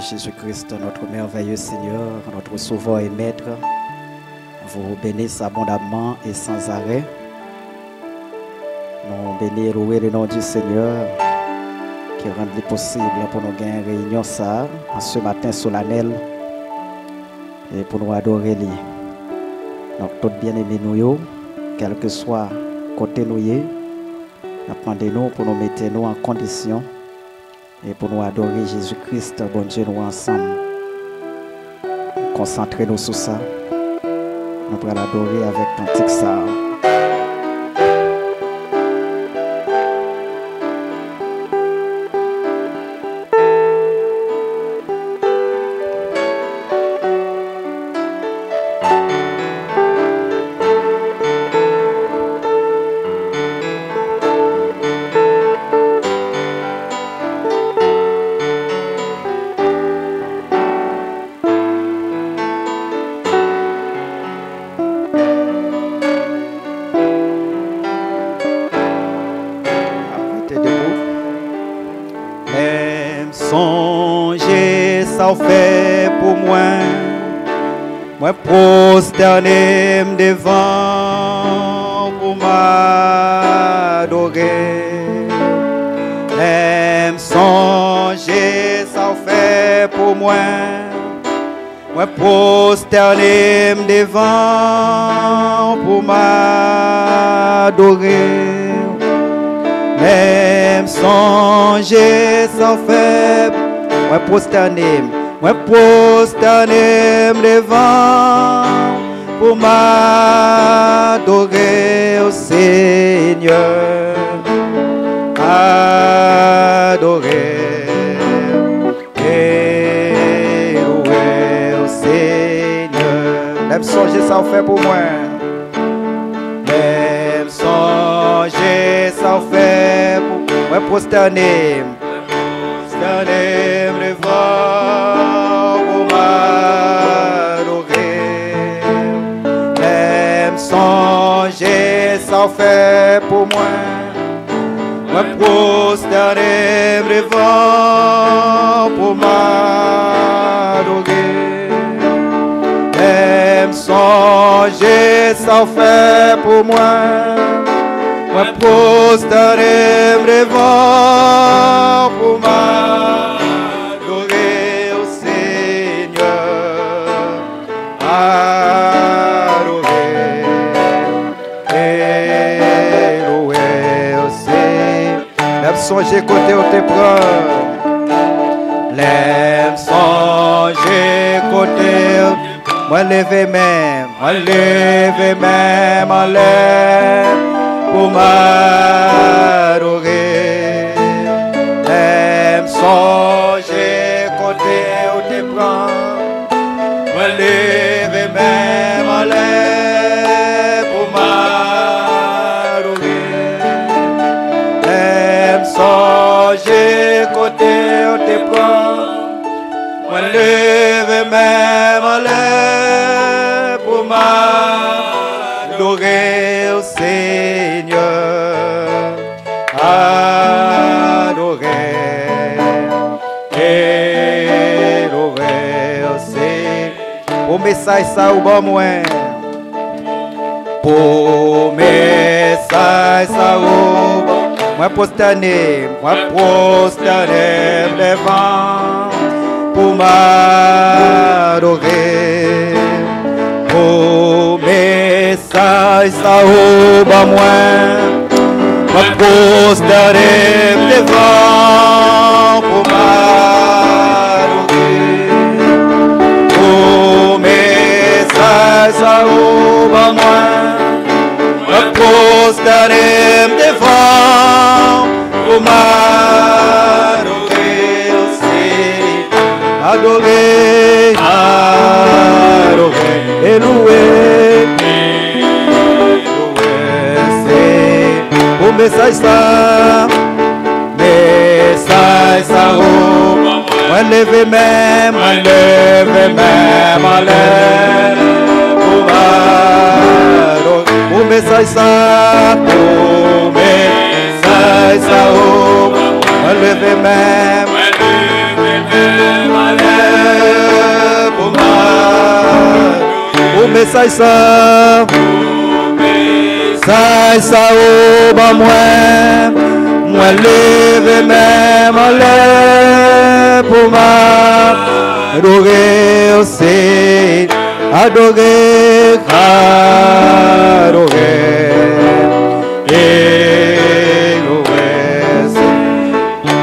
Jésus-Christ, notre merveilleux Seigneur, notre Sauveur et Maître, vous bénisse abondamment et sans arrêt. Nous bénissons et louer le nom du Seigneur qui rend possible pour nous gagner une réunion ça, en ce matin solennel et pour nous adorer lui. Donc, tout bien-aimés nous, quel que soit côté nous, apprenez-nous pour nous mettre nous en condition et pour nous adorer Jésus-Christ, bon Dieu, nous ensemble. Concentrez-nous sur ça. Nous pourrons l'adorer avec cantique ça. Fait pour moi, moi prosterné devant pour m'adorer. Même songer, ça fait pour moi, moi prosterné devant pour m'adorer. Même songer, ça fait moi prosterné devant pour m'adorer au Seigneur. Adorer et louer au Seigneur. Même songer ça fait pour moi. Même songer ça fait pour moi prosterner. Devant pour m'adorer. Même songer ça fait pour moi. Me prosterner devant pour m'adorer. Même songer ça fait pour moi. Me prosterner devant pour m'adorer au Seigneur. Adorer et louer au Seigneur. Même songer côté où te prend. Même songer côté où moi lever même, en l'air pour m'adorer. Même songer côté où te prends, moi lever même en l'air pour m'adorer. Même songer côté où te prends, moi lever même en l'air pour m'adorer au Seigneur. Adorer et louer au Seigneur. Pour message ça ou bon moins. Pour message ça ou bon. Moi prosterné devant pour m'adorer. Pour message ça ou bon moins. Me prosterner devant pour m'adorer. Pour message ça ouvre moi. Me prosterner devant pour m'adorer aussi. Adorer, adorer et louer. Message ça, oh, moi lever même, en l'air, pour m'adorer. Message ça, oh, moi lever même, message ça. Ça ou ba moi lever même en l'air pour m'adorer aussi, adorer,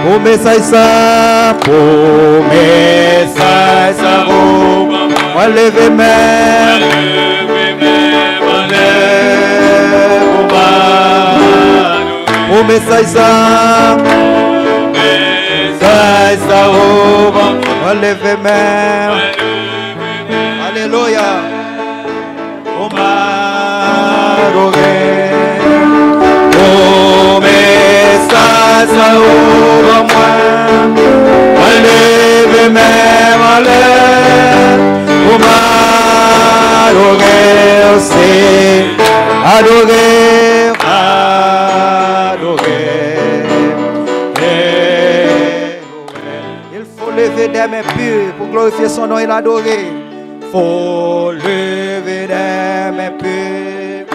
pour message ça, moi lever même au message ça, on lève même. Alléluia. Oh message ça, moi, on lève même en l'air. Oh aussi, adorer. Lever des mains pures pour glorifier son nom et l'adorer. Faut lever des mains pures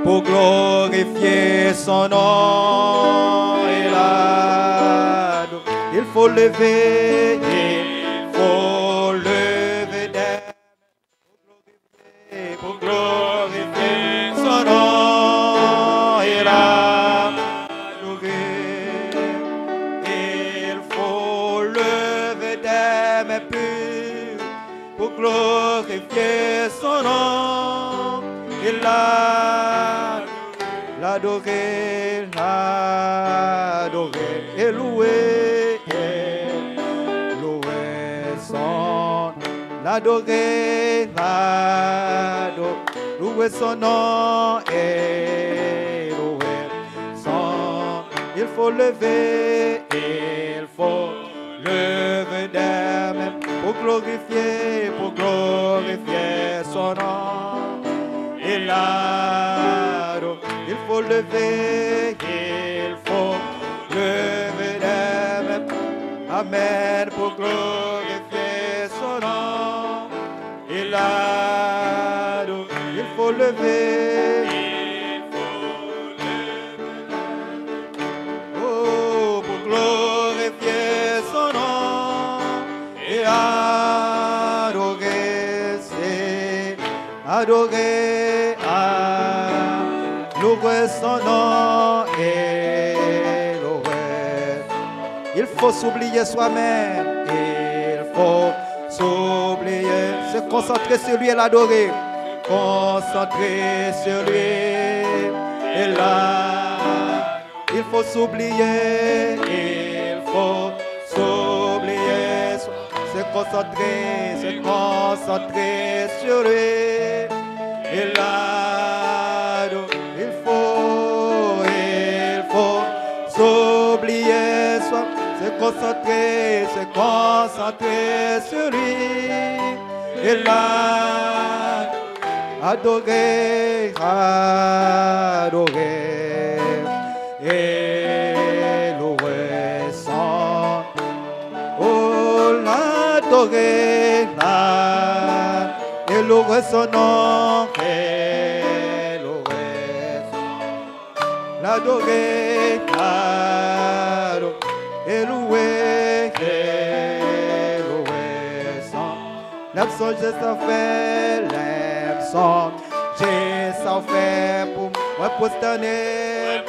pour glorifier son nom et l'adorer. Il faut lever des mains pour glorifier son nom et l'adorer. Glorifier son nom et l'adorer, et louer son, l'adorer, louer son nom et louer son. Il faut lever des mains pour glorifier son nom et l'adorer. Il faut lever des mains, amen, pour glorifier son nom et l'adorer. Il faut lever, oh, pour glorifier son nom et adorer, louer son nom et louer. Il faut s'oublier soi-même, il faut s'oublier, se concentrer sur lui et l'adorer. Concentrer sur lui et là, il faut s'oublier, se concentrer sur lui et là, il faut s'oublier, se concentrer sur lui et là, adorer et louer son, oh, l'adorer, et louer son nom, et louer son, l'adorer, et louer son. L'aime son, je s'en fais, l'aime son, je s'en fais pour moi prosterner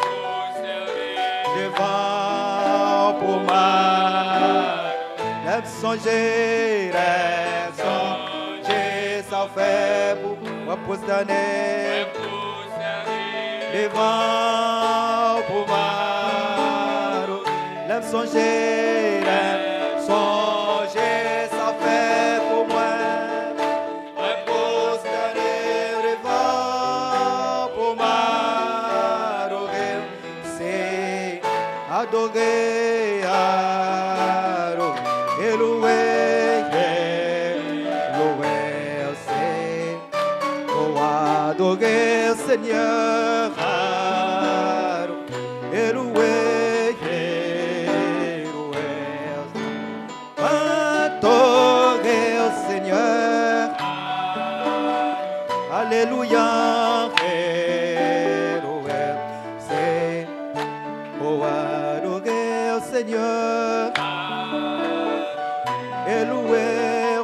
devant pour moi. L'aime son, je s'en fait pour moi prosterner devant pour moi. L'aime songer, ça fait pour moi. Me prosterner devant pour m'adorer. C'est adorer, et louer, c'est adorer Seigneur, et louer. Alléluia. C'est pour adorer au Seigneur. Et louer,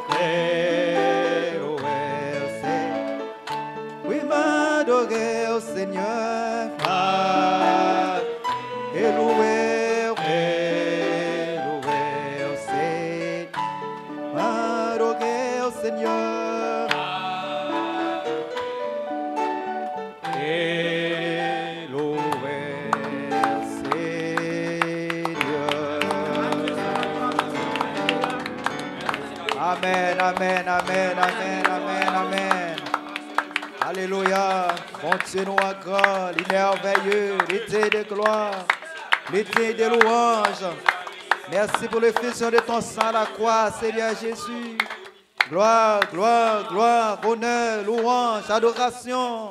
c'est. Oui, m'adorer au Seigneur. Et louer, c'est. M'adorer au Seigneur. Et louer, Seigneur. Amen, amen, amen, amen, amen, amen. Alléluia. Bon Dieu, nous accorde, il est merveilleux, l'été de gloire, l'été de louange. Merci pour l'effusion de ton sang à la croix, Seigneur Jésus. Gloire, gloire, gloire, honneur, louange, adoration,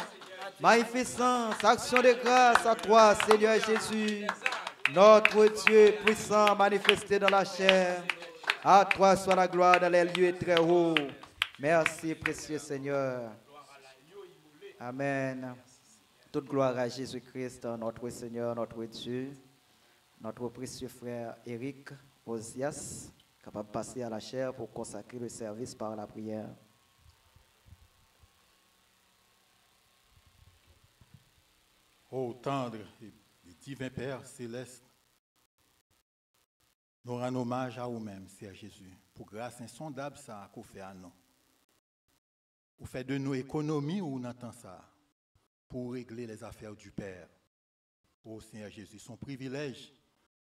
magnificence, action de grâce à toi, Seigneur Jésus. Notre Dieu puissant, manifesté dans la chair. À toi soit la gloire dans les lieux très hauts. Merci, précieux Seigneur. Amen. Toute gloire à Jésus-Christ, notre Seigneur, notre Dieu. Notre précieux frère Eric Osias, capable de passer à la chair pour consacrer le service par la prière. Ô tendre et divin Père céleste, nous rendons hommage à vous-même, Seigneur Jésus, pour grâce insondable ça qu'on fait à nous. Vous faites de nous économie ou on entend ça pour régler les affaires du Père. Ô Seigneur Jésus, son privilège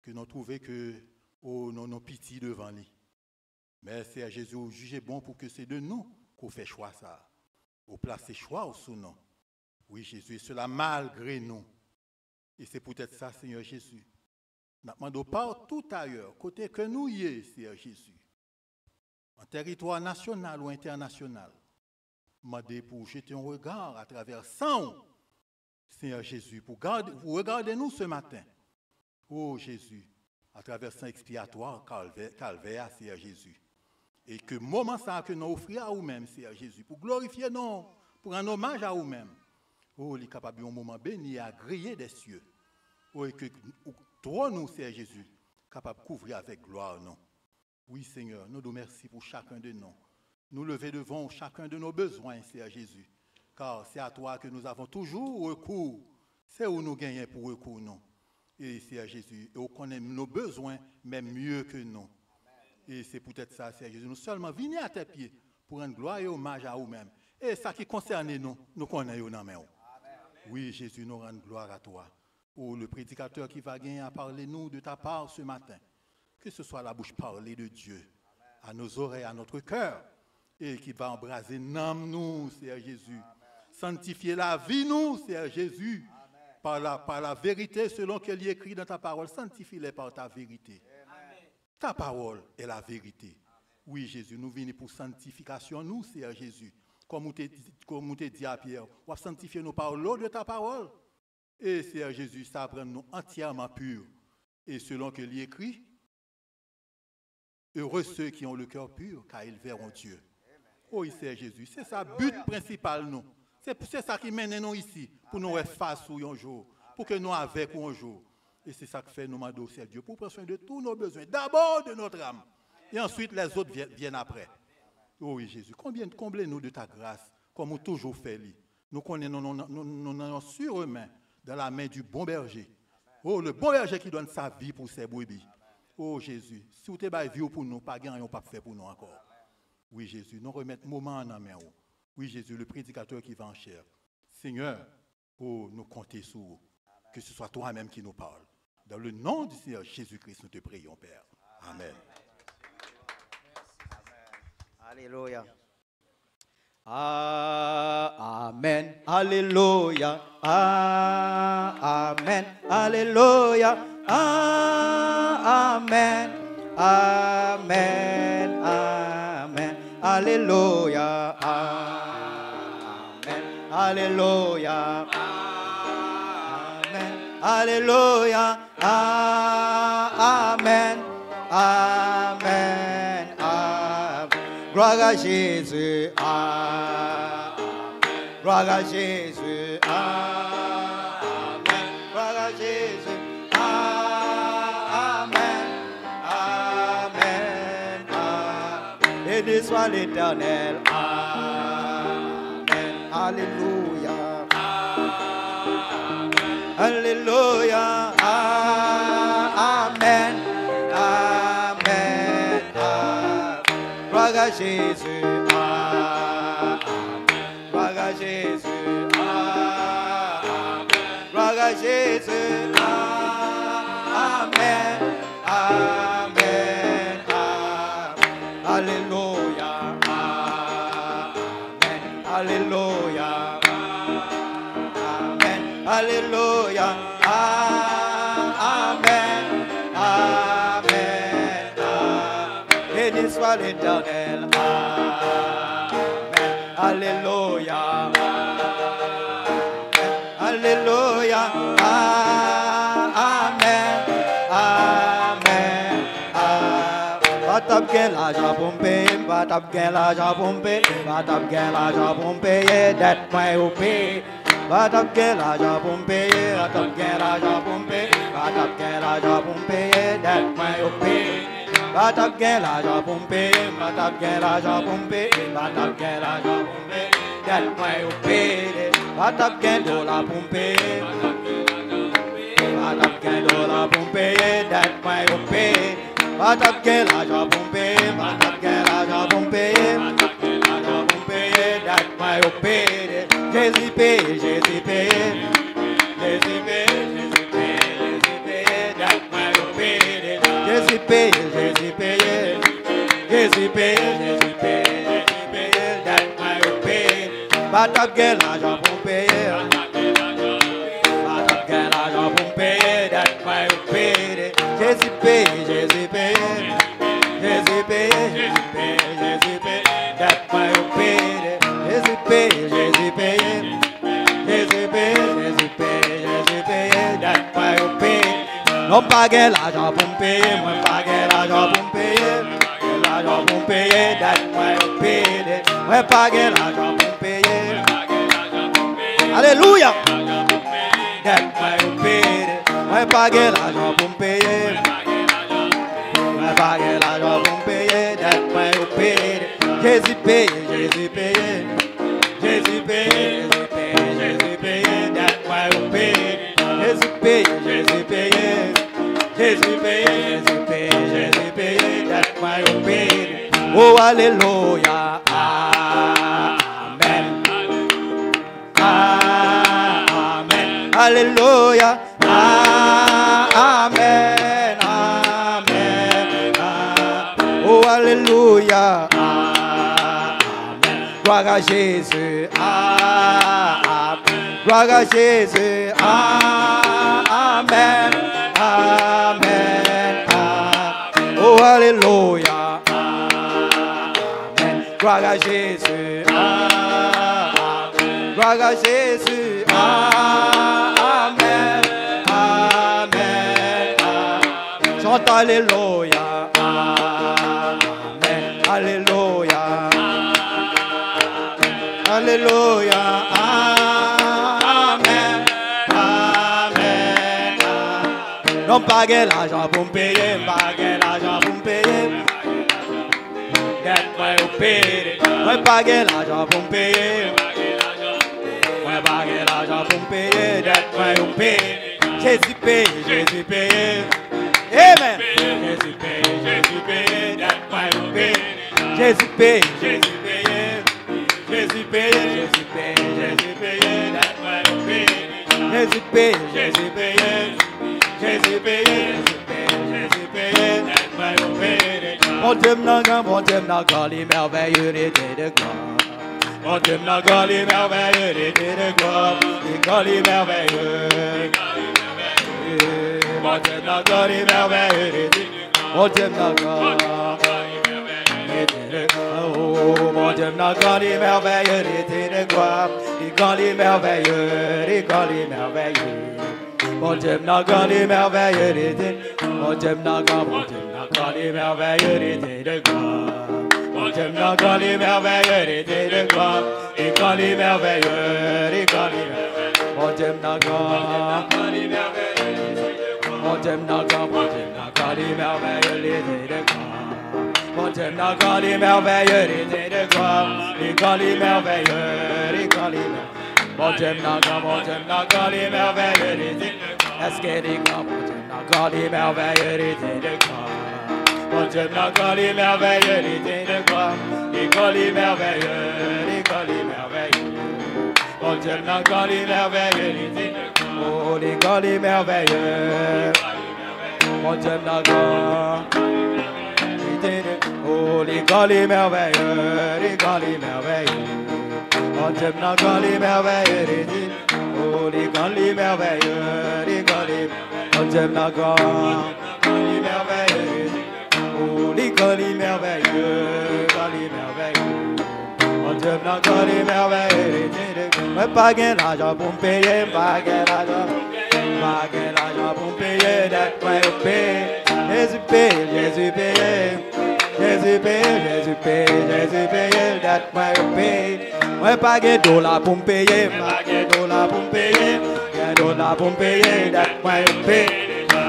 que nous trouvons que nos pitié devant lui. Mais Seigneur Jésus, vous jugez bon pour que c'est de nous qu'on fait choix ça. Vous placez choix au sous nous. Oui Jésus, et cela malgré nous. Et c'est peut-être ça, Seigneur Jésus. Nous demandons partout ailleurs, côté que nous y est, Seigneur Jésus, en territoire national ou international, demandez pour jeter un regard à travers sang, Seigneur Jésus, pour regarder nous ce matin. Oh Jésus, à travers sang expiatoire, calvaire, Seigneur Jésus. Et que moment ça que nous offrons à vous-même, Seigneur Jésus, pour glorifier nous, pour un hommage à vous-même. Oh, il est capable d'un moment béni et agréé des cieux. Oh, et que toi, nous, Seigneur Jésus, capable de couvrir avec gloire, non. Oui, Seigneur, nous nous remercions pour chacun de nous. Nous lever devant chacun de nos besoins, Seigneur Jésus. Car c'est à toi que nous avons toujours recours. C'est où nous gagnons pour recours, non. Et Seigneur Jésus, et on connaît nos besoins, même mieux que nous. Et c'est peut-être ça, Seigneur Jésus. Nous seulement venons à tes pieds pour rendre gloire et hommage à vous-même. Et ça qui concerne nous, nous connaissons dans main. Oui, Jésus, nous rendons gloire à toi. Pour le prédicateur qui va gagner à parler nous de ta part ce matin. Que ce soit la bouche parlée de Dieu, à nos oreilles, à notre cœur, et qui va embraser nous, Seigneur Jésus. Sanctifier la vie, nous, Seigneur Jésus, par la vérité selon qu'elle est écrit dans ta parole. Sanctifie-les par ta vérité. Ta parole est la vérité. Oui, Jésus, nous venons pour sanctification, nous, Seigneur Jésus. Comme on t'a dit à Pierre, on va sanctifier nous par l'eau de ta parole. Et Seigneur Jésus, ça rend nous entièrement purs. Et selon que l'y écrit, heureux ceux qui ont le cœur pur, car ils verront Dieu. Oh, Seigneur Jésus, c'est ça le but principal, nous. C'est ça qui mène nous ici, pour nous être face un jour, pour que nous avec un jour. Et c'est ça que fait nous demander au Seigneur Dieu, pour prendre soin de tous nos besoins, d'abord de notre âme, et ensuite les autres viennent après. Oh oui, Jésus, comblez-nous de ta grâce, comme on toujours fait. Nous connaissons nous sur main, dans la main du bon berger. Oh, le bon berger qui donne sa vie pour ses brebis. Oh Jésus, si vous avez vie pour nous, pas gagnant, pas fait pour nous encore. Oui, Jésus, nous remettons moment en main. Oui, Jésus, le prédicateur qui va en chair. Seigneur, oh, nous comptons sur vous. Que ce soit toi-même qui nous parle. Dans le nom du Seigneur Jésus-Christ, nous te prions, Père. Amen. Alléluia. Amen. Alléluia. Amen. Alléluia. Amen. Amen. Amen. Alléluia. Amen. Alléluia. Amen. Alléluia. Amen. Amen. Gloire à Jésus. Amen. Gloire à Jésus. Amen. Gloire à Jésus. Amen. Amen. Amen. Béni soit l'Éternel. Amen. Alléluia. Alléluia. Amen. Amen. Gloire à Jésus. Amen. Gloire à Jésus. Amen. Gloire à Jésus. Amen. Amen. Alléluia. Amen. Alléluia. Amen. Alléluia. Amen. Amen. Béni soit l'Éternel. Amen. Alléluia. Alléluia. Amen. Amen. Batap gen l'argent pour me payer, batap gen l'argent pour me payer, batap gen l'argent pour me payer, dette moi au payer. Batap gen l'argent pour me payer, batap gen l'argent pour me payer, batap gen l'argent pour me payer, dette moi au payer. Batap gen l'argent pour me payer, batap gen l'argent pour me payer, batap gen l'argent pour me payer, dette moi au payer. Batap gen dollar pour me payer, batap gen dollar pour me payer, dette moi au payer. Batap gen l'argent pour me payer, batap gen l'argent pour me payer, l'argent pour me payer, dette moi au payer. Jésus paye, Jésus paye, Jésus paye, Jésus paye, Jésus paye, dette moi au payer. Jésus paye, Jésus paye, Jésus paye, Jésus paye, Jésus paye, dette moi au payer. Batap gen l'argent pour me payer, batap gen l'argent pour me payer, dette moi au payer. Jésus paye, Jésus paye, Jésus paye, Jésus paye, Jésus paye, dette moi au payer. Jésus paye, Jésus paye, Jésus paye, Jésus paye, Jésus paye, dette moi au payer. Non pas gen l'argent pour me payer, moi pas gen l'argent pour me payer, l'argent pour me payer, dette moi au payer. Moi pas gen l'argent pour me payer. Alléluia. Dette moi au payer. Moi pas gen l'argent pour me payer. Moi pas gen l'argent pour me payer, dette moi au payer. Jésus paye, Jésus paye, Jésus paye, Jésus paye, Jésus paye, dette moi au payer. Jésus paye, Jésus paye, Jésus paye, Jésus paye, Jésus paye, dette moi au payer. Oh alléluia, amen, amen, alléluia, amen, amen, oh alléluia, amen, gloire à Jésus, amen, gloire à Jésus, amen, amen, oh alléluia, amen, gloire à Jésus, amen, gloire à Jésus, amen, amen, chante alléluia, amen, alléluia, alléluia, amen, amen, non pas gen l'argent pour me payer, pas gen l'argent pour me payer, dette moi au payer, moi pas gen l'argent pour me payer, moi pas gen l'argent pour me payer, dette moi au payer. Jésus paye, Jésus paye, amen. Jésus paye, Jésus paye, dette moi au payer. Jésus paye, Jésus paye, Jésus paye, Jésus paye, Jésus paye, dette moi au payer. Jésus paye, Jésus paye, Jésus paye, Jésus paye, Jésus paye, dette moi au payer. Mon Dieu n'a qu'à les merveilleux de gloire. Mon Dieu n'a qu'à les merveilleux de gloire. Les qu'à les merveilleux. Mon Dieu n'a qu'à les merveilleux de gloire. Mon Dieu n'a qu'à. Oh, mon Dieu n'a qu'à les merveilleux de gloire. Les qu'à les merveilleux, les qu'à les merveilleux. Mon Dieu n'a qu'à les merveilleux de gloire. Mon Dieu n'a qu'à les merveilleux de gloire. Mon Dieu Dieu n'a qu'à les merveilleux, les de gloire. Et quand les merveilleux, et quand les merveilleux. Mon Dieu n'a qu'à les merveilleux. Mon Dieu n'a qu'à les merveilleux, les de gloire. Mon Dieu n'a qu'à les merveilleux, les de gloire. Et quand les merveilleux, et quand les merveilleux. Mon Dieu n'a qu'à les merveilleux, les de gloire. Est-ce que les grands, mon Dieu n'a qu'à les merveilleux, les de gloire. Mon Dieu n'a qu'à les merveilleux, les de gloire. Et quand les merveilleux, et quand les merveilleux. Mon Dieu n'a qu'à les merveilleux, les de gloire. Oh, les quand les merveilleux. Mon Dieu n'a qu'à. Oh, les quand les merveilleux, les quand les merveilleux. Mon Dieu n'a qu'à les merveilleux, les de oh, les quand les merveilleux, les quand les mon Dieu n'a qu'à les merveilleux. Oh, les quand les merveilleux, quand les merveilleux. Mon Dieu n'a qu'à les merveilleux. Mais pas gain l'argent pour me payer, pas gain l'argent pour me payer, d'être moi au paye. Jésus paye, Jésus paye. Jésus paye, Jésus paye, Jésus paye, d'être moi au paye. Moi pas gain dollar pour me payer, pas gain dollar pour me payer, gain dollar pour me payer, d'être moi au paye.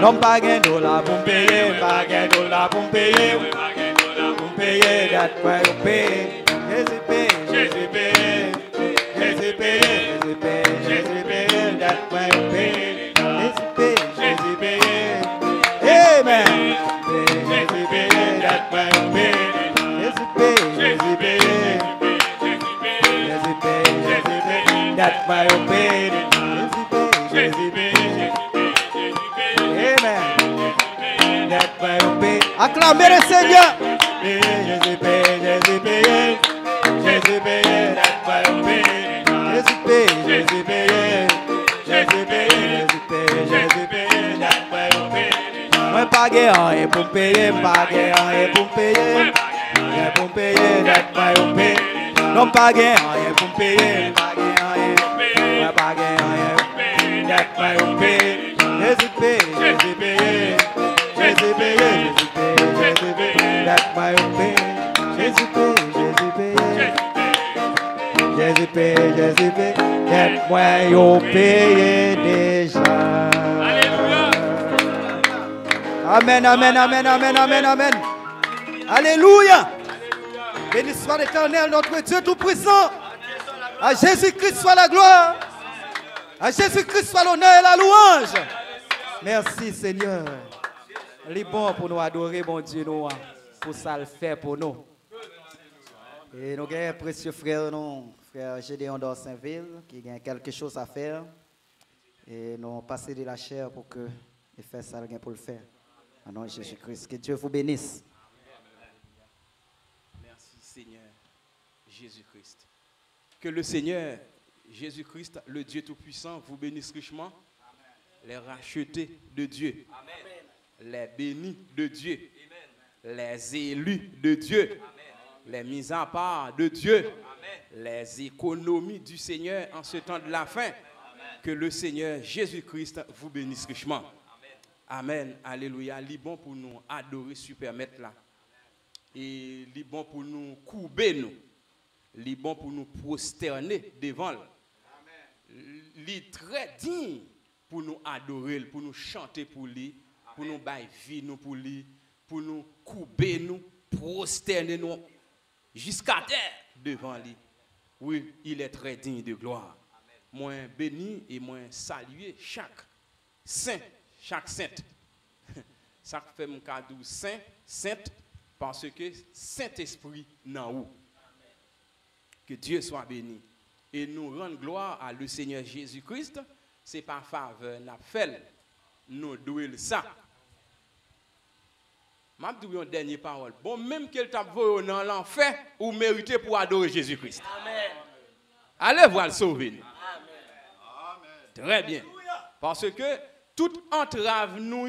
Non pas gain dollar pour me payer, pas gain dollar pour me payer, pas gain dollar pour me payer, d'être moi au paye. Jésus paye, Jésus paye, Jésus paye, Jésus paye, Jésus paye, d'être moi au paye. Jésus paye, Jésus paye, amen. Jésus paye, d'être moi au paye. Jésus paye, Jésus paye, Jésus paye, Jésus paye, d'être moi au paye. Jésus paye, amen. D'être moi au paye. Acclamez le Seigneur. Jésus paye, Jésus paye. Jésus paye, d'être moi au paye. Jésus paye, Jésus paye. Jésus paye, Jésus paye, Jésus paye, d'être moi au paye. Moi pas rien pour payer, pas rien pour payer. Rien pour payer, d'être moi au paye. Non pas rien pour payer, pas rien. Moi pas rien d'être moi au paye. Jésus paye, Jésus paye. Jésus paye, Jésus paye, Jésus paye, d'être moi au paye. Jésus paye, Jésus paye. Jésus paye, Jésus paye, d'être moi au paye déjà. Amen, amen, amen, amen, amen, amen. Alléluia. Béni soit l'Éternel, notre Dieu Tout-Puissant. À Jésus-Christ soit la gloire. À Jésus-Christ soit l'honneur et la louange. Merci Seigneur. Il est bon pour nous adorer, mon Dieu, nous, pour ça le fait pour nous. Et nous avons un précieux frère, nous, frère Gédéon d'Orsainville, qui a quelque chose à faire. Et nous avons passé de la chair pour que il fasse ça pour le faire. Au nom de Jésus-Christ. Que Dieu vous bénisse. Merci Seigneur Jésus-Christ. Que le Seigneur Jésus-Christ, le Dieu Tout-Puissant, vous bénisse richement. Amen. Les rachetés de Dieu. Amen. Les bénis de Dieu. Amen. Les élus de Dieu. Amen. Les mises à part de Dieu. Amen. Les économies du Seigneur en ce temps de la fin. Amen. Que le Seigneur Jésus-Christ vous bénisse richement. Amen, alléluia. Il est bon pour nous adorer super maître là. Et il est bon pour nous courber nous. Il est bon pour nous prosterner devant lui. Il est très digne pour nous adorer, pour nous chanter pour lui, pour nous bailler vie nous pour lui, pour nous courber nous, prosterner nous jusqu'à terre devant lui. Oui, il est très digne de gloire. Moi béni et moi saluer chaque saint. Chaque sainte. Ça fait mon cadeau saint, sainte, parce que Saint-Esprit n'a où. Que Dieu soit béni. Et nous rendre gloire à le Seigneur Jésus-Christ. C'est par faveur, n'a fait. Nous douons ça. Je vais dire une dernière parole. Bon, même qu'elle t'a voulu dans l'enfer, ou méritez pour adorer Jésus-Christ. Amen. Allez voir le sauver. Amen. Très bien. Parce que toute entrave nous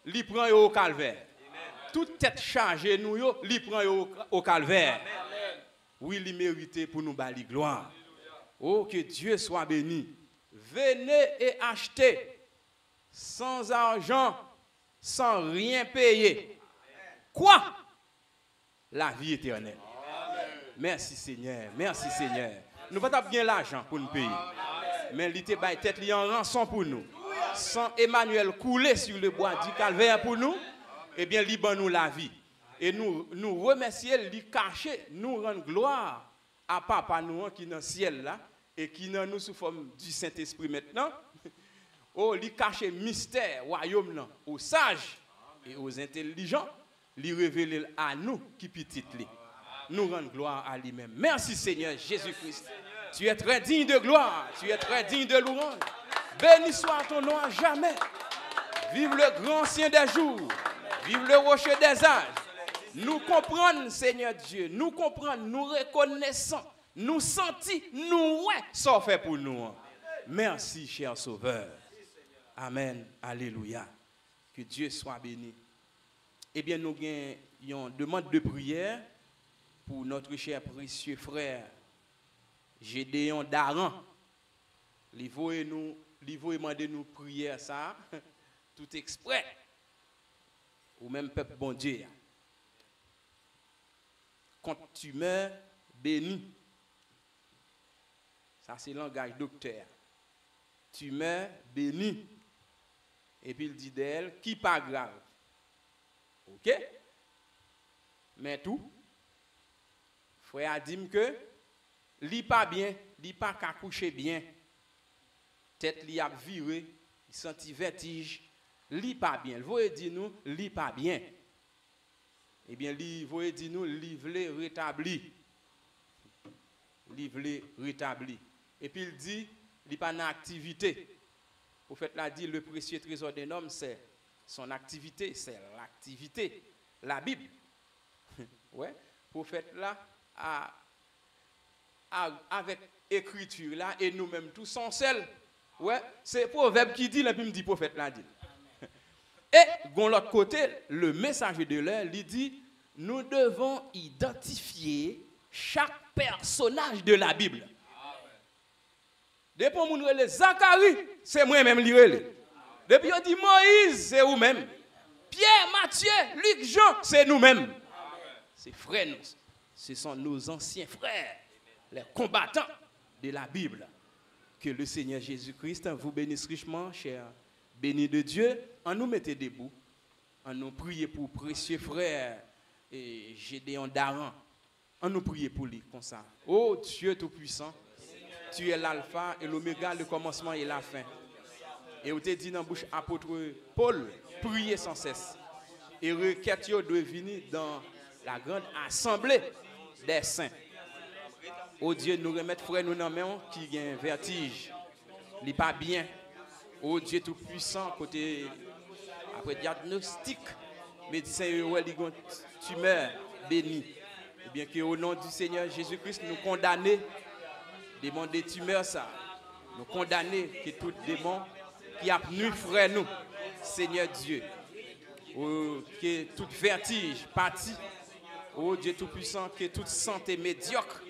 li prend au calvaire. Amen. Toute tête chargée nous li prend au calvaire. Amen. Oui, il mérite pour nous bali gloire. Oh, que Dieu soit béni. Venez et achetez sans argent, sans rien payer. Quoi? La vie éternelle. Merci Seigneur, merci Seigneur. Nous pas bien l'argent pour nous payer. Mais il était bail tête li en rançon pour nous. Sans Emmanuel couler sur le bois du calvaire pour nous, eh bien liban nous la vie. Et nous remercier, lui cacher, nous rendre gloire à papa nous qui est dans le ciel là et qui dans nous sous forme du Saint-Esprit maintenant. Oh, lui cacher mystère royaume là aux sages et aux intelligents, lui révéler à nous qui petit li. Nous rendre gloire à lui-même. Merci Seigneur Jésus-Christ. Tu es très digne de gloire, tu es très digne de louange. Béni soit ton nom à jamais. Vive le grand ancien des jours. Vive le rocher des âges. Nous comprenons, Seigneur Dieu. Nous comprenons, nous reconnaissons, nous sentons, nous ouais, ça fait pour nous. Merci, cher Sauveur. Amen. Alléluia. Que Dieu soit béni. Eh bien, nous avons une demande de prière pour notre cher précieux frère Gédéon Daran. Il faut demander nous prière ça, tout exprès. Ou même peuple bon Dieu. Quand tu meurs, béni. Ça c'est le langage docteur. Tu meurs, béni. Et puis il dit d'elle, qui pas grave. Ok? Mais tout, frère a dit que, li pas bien, li pas qu'à coucher bien. Tête li a viré, il senti vertige, li pas bien. Vous voyez dit nous, li pas bien. Eh bien, li voyez dit nous, li vle rétabli. Li vle rétabli. Et puis il dit, li pas dans activité. Le prophète l'a dit, le précieux trésor d'un homme, c'est son activité, c'est l'activité, la Bible. Ouais, le prophète là, avec écriture là, et nous-mêmes tous sont seuls. Ouais, c'est proverbe qui dit, là, puis me dit, prophète l'a dit. Et, de l'autre côté, le messager de l'heure, il dit, nous devons identifier chaque personnage de la Bible. Depuis qu'on dit Zacharie, c'est moi-même qui le. Depuis qu'on dit Moïse, c'est vous-même. Pierre, Matthieu, Luc, Jean, c'est nous-mêmes. C'est frères nous. Ce sont nos anciens frères, les combattants de la Bible. Que le Seigneur Jésus-Christ vous bénisse richement, chers bénis de Dieu. En nous mettez debout, en nous prier pour précieux frère et Gédéon Daran. En nous prier pour lui comme ça. Oh Dieu Tout-Puissant, tu es l'alpha et l'oméga, le commencement et la fin. Et vous te dit dans la bouche apôtre Paul, priez sans cesse. Et requête doit venir dans la grande assemblée des saints. Oh Dieu, nous remettre frère nous dans main qui a un vertige. Il n'est pas bien. Oh Dieu Tout-Puissant, côté après diagnostic, médecin il y a une tumeur béni. Et bien que au nom du Seigneur Jésus-Christ, nous condamnons démon des tumeurs ça. Nous condamnons que tout démon qui a nu frère nous, Seigneur Dieu, que toute vertige partie, oh Dieu Tout-Puissant, que toute santé médiocre,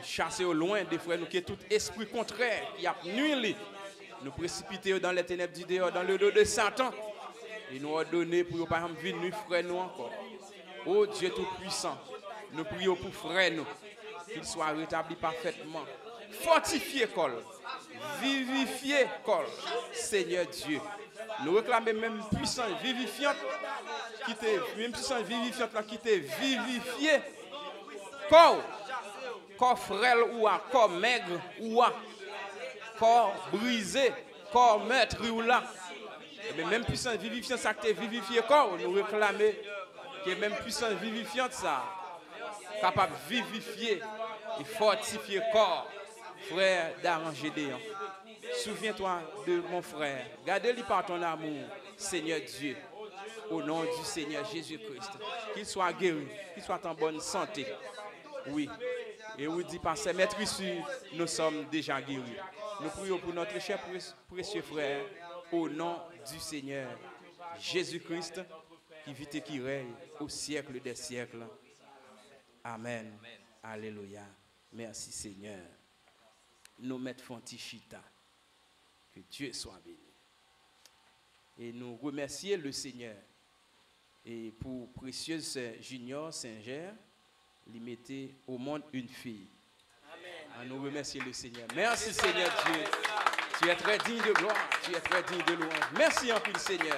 chasser au loin des frères nous, que tout esprit contraire qui a nu, nous précipiter dans les ténèbres du dehors, dans le dos de Satan, et nous ordonner pour par exemple venir frère nous encore. Oh Dieu Tout-Puissant, nous prions pour frère nous, qu'il soit rétabli parfaitement. Fortifié col, vivifié col, Seigneur Dieu. Nous réclamons même puissance vivifiante qui t'est vivifié corps frêle ou à corps maigre ou à corps brisé, corps meurtri ou là. Mais même puissance vivifiante ça qui t'est vivifié corps, nous réclamons que même puissance vivifiante ça capable de vivifier et fortifier corps. Frère Daran Gédéon, souviens-toi de mon frère. Gardez-lui par ton amour, Seigneur Dieu, au nom du Seigneur Jésus-Christ. Qu'il soit guéri, qu'il soit en bonne santé. Oui. Et vous dit par ses maîtres issus, nous sommes déjà guéris. Nous prions pour notre cher précieux frère, au nom du Seigneur Jésus-Christ, qui vit et qui règne au siècle des siècles. Amen. Alléluia. Merci Seigneur. Nous mettons Fontichita. Que Dieu soit béni. Et nous remercions le Seigneur. Et pour précieuse Junior Saint-Ger, il mettait au monde une fille. Amen. Nous remercions le Seigneur. Merci Seigneur Dieu. Tu es très digne de gloire, tu es très digne de louange. Merci en plus Seigneur.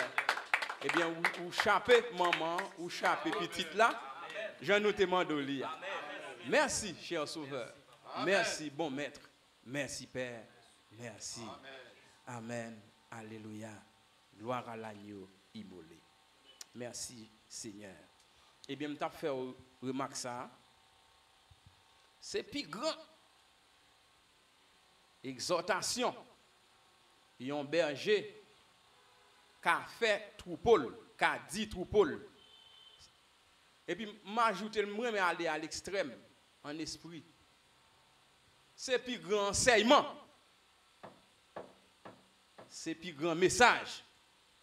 Eh bien, ou chapez maman, ou chapez petite là, je nous demande au lit. Merci cher Sauveur. Merci bon Maître. Merci Père. Merci. Amen. Alléluia. Gloire à l'agneau immolé. Merci Seigneur. Eh bien, je t'ai fait remarquer ça. C'est plus grand. Exhortation. Il y a un berger qui a fait troupeau, qui a dit troupeau. Et puis, m'ajoute le moins, mais aller à l'extrême, en esprit. C'est plus grand enseignement. C'est plus grand message.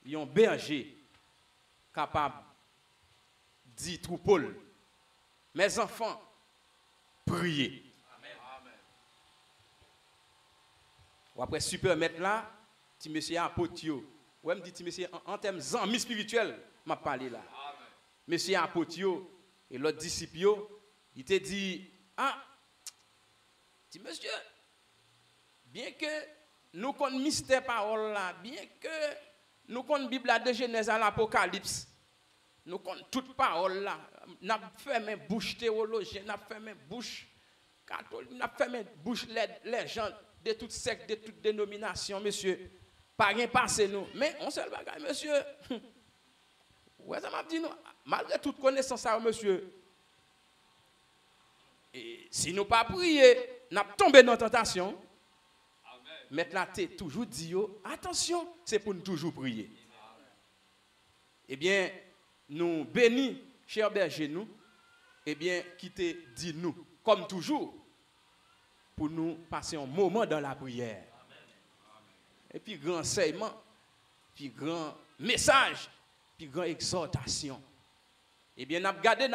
Il y a un berger capable de dire troupeau. Mes enfants, priez. Ou après super mettre là, ti monsieur apotio. Ouais me dit ti monsieur en termes amis spirituels, m'a parlé là. Monsieur apotio et l'autre disciple il te dit ah ti monsieur bien que nous connaissons mystère parole là, bien que nous connaissons Bible de Genèse à l'Apocalypse. Nous connaissons toute parole là, n'a fermé bouche théologienne, n'a fermé bouche catholique, n'a fermé bouche les gens de toutes sectes, de toutes dénominations, monsieur. Pas rien passé nous. Mais on seul bagaille, monsieur. Ouais, ça m'a dit nous. Malgré toute connaissance, ça, monsieur. Et si nous pas prier, nous tombé dans la tentation. Mettre la tête toujours dit, attention, c'est pour nous toujours prier. Eh bien, nous bénis, cher berger, nous. Eh bien, qui te dit nous, comme toujours, pour nous passer un moment dans la prière. Et puis grand enseignement, puis grand message, puis grand exhortation. Eh bien, nous avons regardé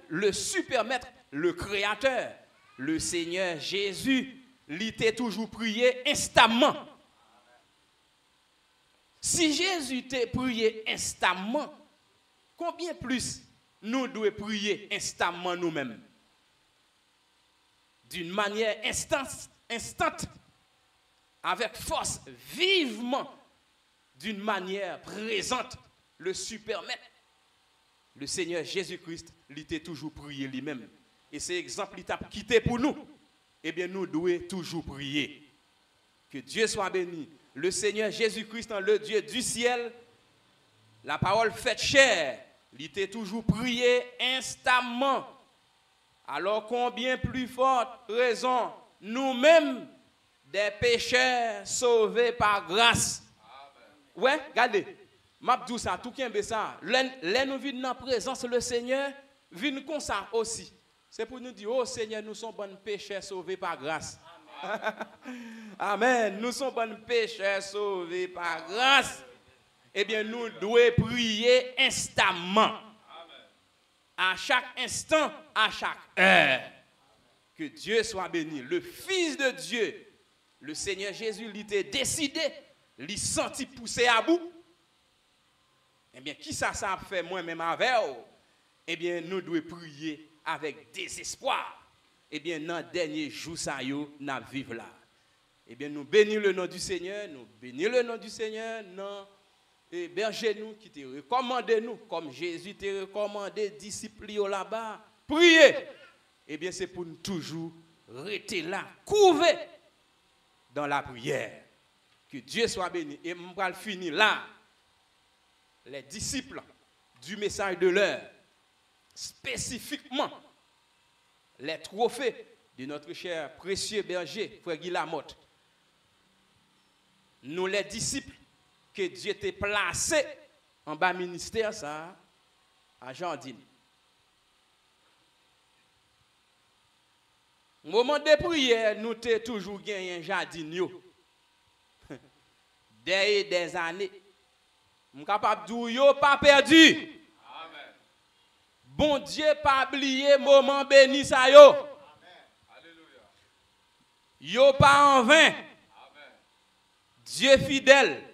le super maître, le créateur, le Seigneur Jésus, il était toujours prié instamment. Si Jésus t'a prié instamment, combien plus nous devons prier instamment nous-mêmes? D'une manière instante, avec force, vivement, d'une manière présente, le super maître, le Seigneur Jésus-Christ, il était toujours prié lui-même. Et c'est exemple qu'il t'a quitté pour nous. Eh bien, nous devons toujours prier. Que Dieu soit béni. Le Seigneur Jésus-Christ, le Dieu du ciel, la parole faite chair, il était toujours prié instamment. Alors combien plus forte raison, nous-mêmes, des pécheurs sauvés par grâce. Amen. Ouais, regardez, m'abdou ça, tout qui est ça. Là nous vivons dans la présence le Seigneur, vivons comme ça aussi. C'est pour nous dire, oh Seigneur, nous sommes bons pécheurs sauvés par grâce. Amen. Amen. Nous sommes bons pécheurs sauvés par grâce. Eh bien, nous devons prier instamment. À chaque instant, à chaque heure. Que Dieu soit béni. Le Fils de Dieu, le Seigneur Jésus, il était décidé, il senti pousser à bout. Eh bien, qui ça a fait moi-même avec vous? Eh bien, nous devons prier avec désespoir. Eh bien, dans le dernier jour, ça y est, nous vivons là. Eh bien, nous bénissons le nom du Seigneur, nous bénissons le nom du Seigneur, non. Et berger nous qui te recommande nous, comme Jésus te recommandé, disciples là-bas, priez. Eh bien, c'est pour nous toujours rester là, couver dans la prière. Que Dieu soit béni. Et on va finir là. Les disciples du message de l'heure, spécifiquement les trophées de notre cher précieux berger, frère Guy Lamotte. Nous, les disciples, que Dieu t'a placé en bas ministère, ça, à Jardine. Au moment de prière, nous t'ai toujours gagné un jardin. Des années. Je suis capable de dire, yo pas perdu. Amen. Bon Dieu pas oublié moment béni ça yo. Amen. Alléluia. Yo pas en vain. Amen. Dieu fidèle.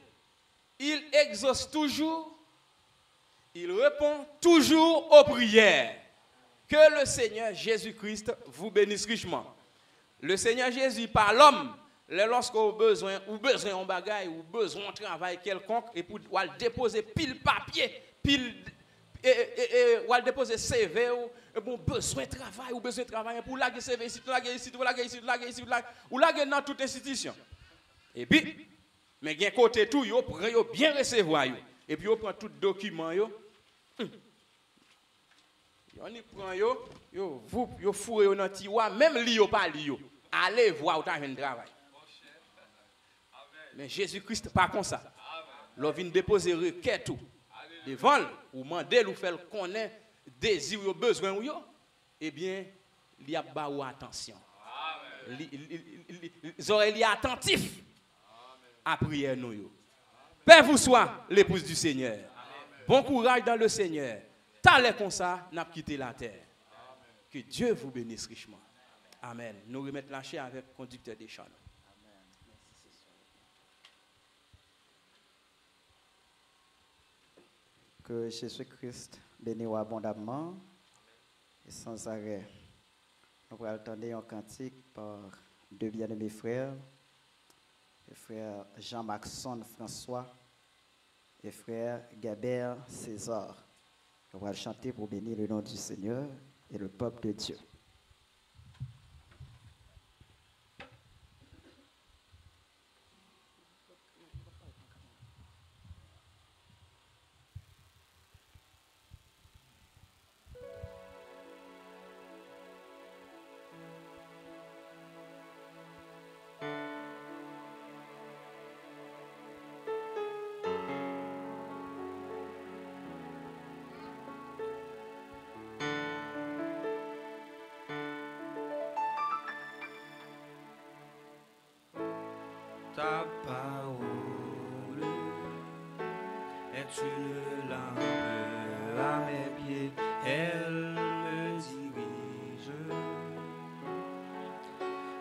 Il exauce toujours, il répond toujours aux prières. Que le Seigneur Jésus-Christ vous bénisse richement. Le Seigneur Jésus, par l'homme, lorsqu'on a besoin, ou besoin de bagaille, ou besoin de travail quelconque, et pour déposer pile papier, pile, ou déposer CV, ou bon besoin de travail, ou besoin de travail, pour laguer CV ici, laguer ici, laguer ici, laguer ici, ou laguer dans toute institution. Et puis, mais il y a un côté tout, yo prend yo bien recevoir yo. Et puis yo prend tout document yo. On y prend yo fourre yo dans tiroir, même li yo pas li yo. Allez voir où tu as un travail. Mais Jésus-Christ pas comme ça. L'on vient déposer requête tout devant ou demander ou faire connaître désir ou besoin ou yo. Eh bien, il y a ba ou attention. Les oreilles attentifs à prier nous yo. Père vous soit l'épouse du Seigneur. Bon courage dans le Seigneur. T'allez comme ça, n'a quitté la terre. Que Dieu vous bénisse richement. Amen. Nous remettons la chair avec le conducteur des chants. Que Jésus-Christ bénisse abondamment et sans arrêt. Nous allons entendre un cantique par deux bien-aimés frères, le frère Jean-Maxon François et frère Gabert César. Nous allons chanter pour bénir le nom du Seigneur et le peuple de Dieu. Ta parole est une lampe à mes pieds, elle me dirige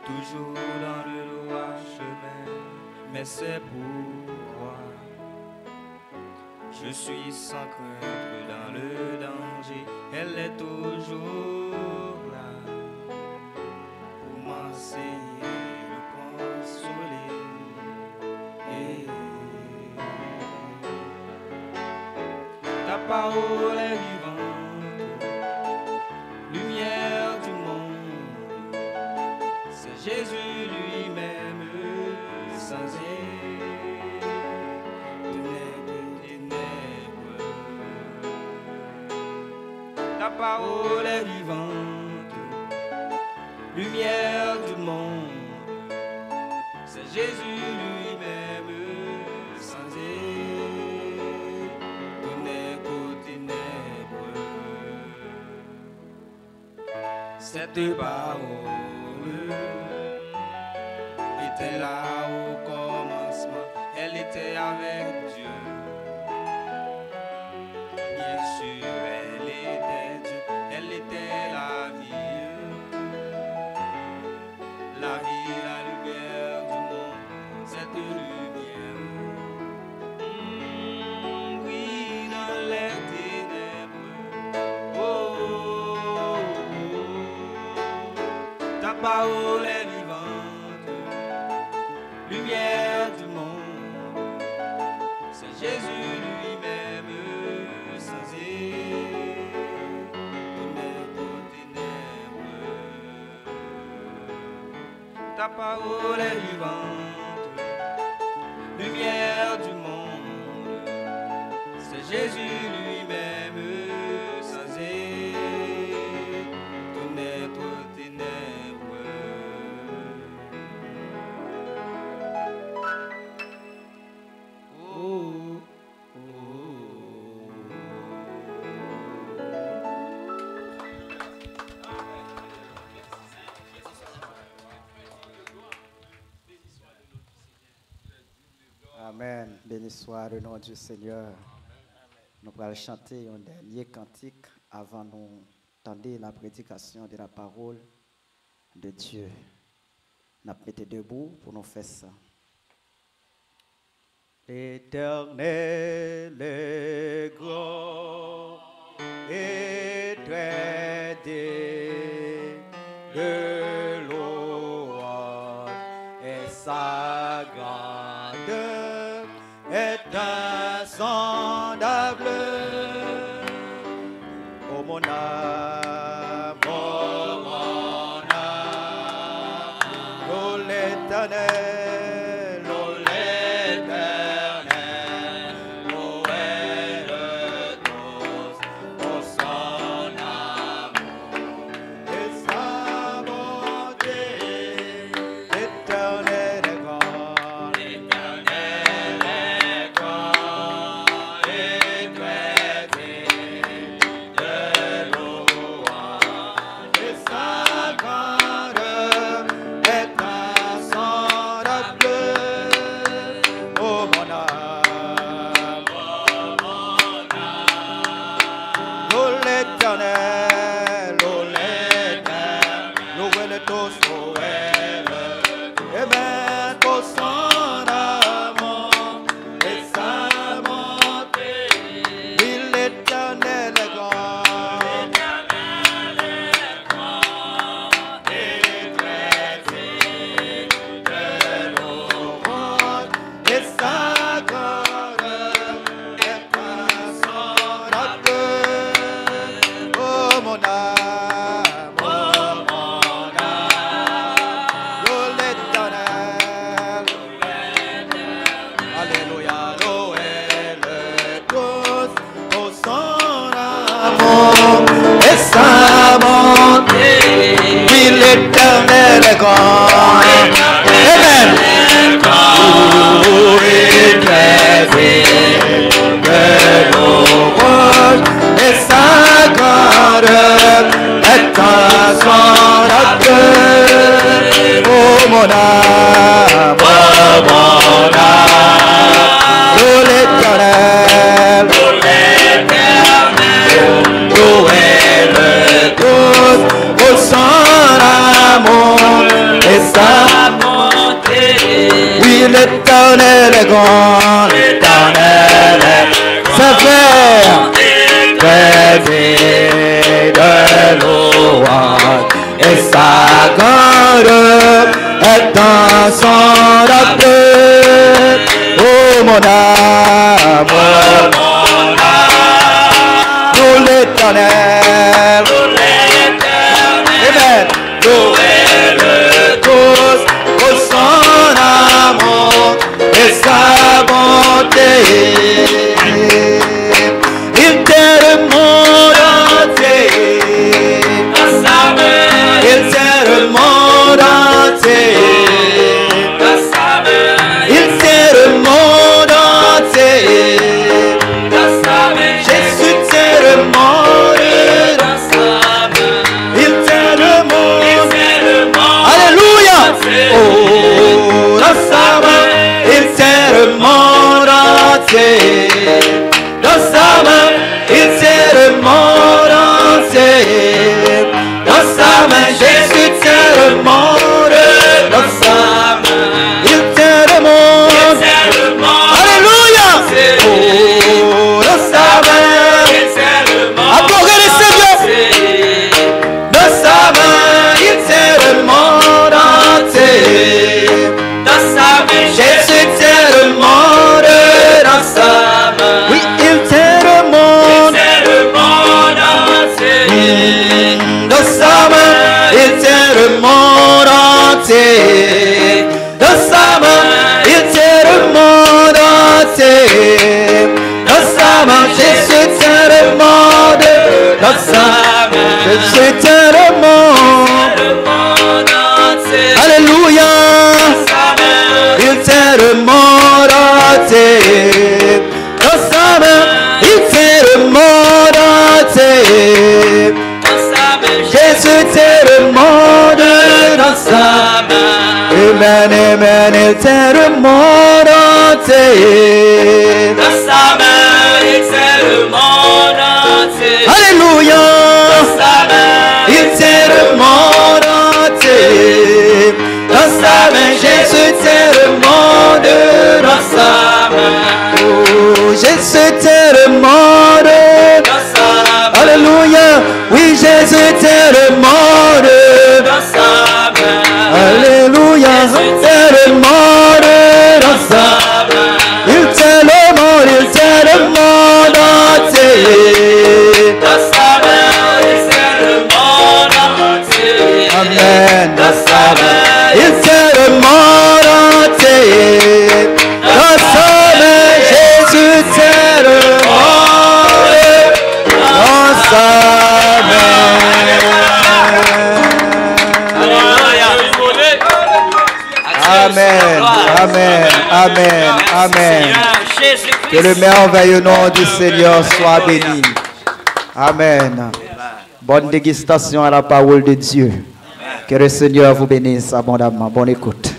toujours dans le droit chemin, mais c'est pourquoi je suis sans crainte dans le danger, elle est toujours là pour m'enseigner, me consoler. Ta parole est vivante, lumière du monde, c'est Jésus lui-même, sans ténèbres. Ta parole est vivante, lumière du monde, c'est Jésus lui-même, sans cette parole était là au commencement, elle était avec Dieu. Bien sûr, elle était Dieu, elle était la vie, la lumière du monde, cette lumière. Oui, dans les ténèbres. Oh. Ta parole est vivante, lumière du monde, c'est Jésus lui-même, sans ténèbres. Ta parole est vivante, lumière du monde, c'est Jésus lui-même, sans Amen. Béni soit le nom du Seigneur. Nous allons chanter un dernier cantique avant nous tendre la prédication de la parole de Dieu. Nous mettons debout pour nous faire ça. L'Éternel est grand, et traité de louange et sa grandeur est insondable. Oh mon âme, loue l'Éternel, loue l'Éternel, louez-le tous pour son amour et sa bonté. L'Éternel est grand, l'Éternel est grand et traité de louange et sa grandeur est insondable. Oh mon âme, loue l'Éternel, louez-le tous, louez-le. Amen pour son amour et sa bonté. Oui, l'Éternel est grand, et traité de louange et sa grandeur est insondable. Oh mon âme, loue l'Éternel, alléluia, louez-le tous pour son amour et sa bonté. Oui, l'Éternel est grand, amen. Oui, traité de louange et sa grandeur est insondable. Oh mon âme, loue l'Éternel, louez-le tous pour son amour et sa bonté. Oui, l'Éternel est grand, l'Éternel est sévère, traité de louange et sa grandeur est insondable. Oh mon âme, loue l'Éternel, amen. Louez-le tous pour son amour et sa bonté. Il tient le monde entier, il tient le monde entier, il tient le monde entier. Jésus tient le monde, il tient le monde, alléluia. Oh, dans sa main, il tient le monde entier. Dans sa main, il tient le monde entier. Dans sa main, Jésus tient le monde. Dans sa main, il tient le monde. Alléluia. Oh, dans sa main, adorez le Seigneur. Dans sa main, il tient le monde entier. Dans sa main, Jésus tient le monde. Dans sa main, oui, il tient le monde. Dans sa main, il tient le monde entier. Dans sa main, il tient le monde entier. Dans sa main, Jésus tient le monde. Dans sa main, Jésus tient le monde. Alléluia. Il tient le monde entier. Dans sa main, il tient le monde entier. Jésus tient le monde dans sa main. Amen, amen, il tient le monde entier. Dans sa main, il tient le monde entier. Alléluia. Dans sa main, il tient le monde entier. Dans sa main, Jésus tient le monde dans sa main. Oh, Jésus tient le monde dans sa main. Alléluia. Oui, Amen. Amen. Amen. Amen. Que le merveilleux nom du Seigneur soit béni. Amen. Bonne dégustation à la parole de Dieu. Que le Seigneur vous bénisse abondamment. Bonne écoute.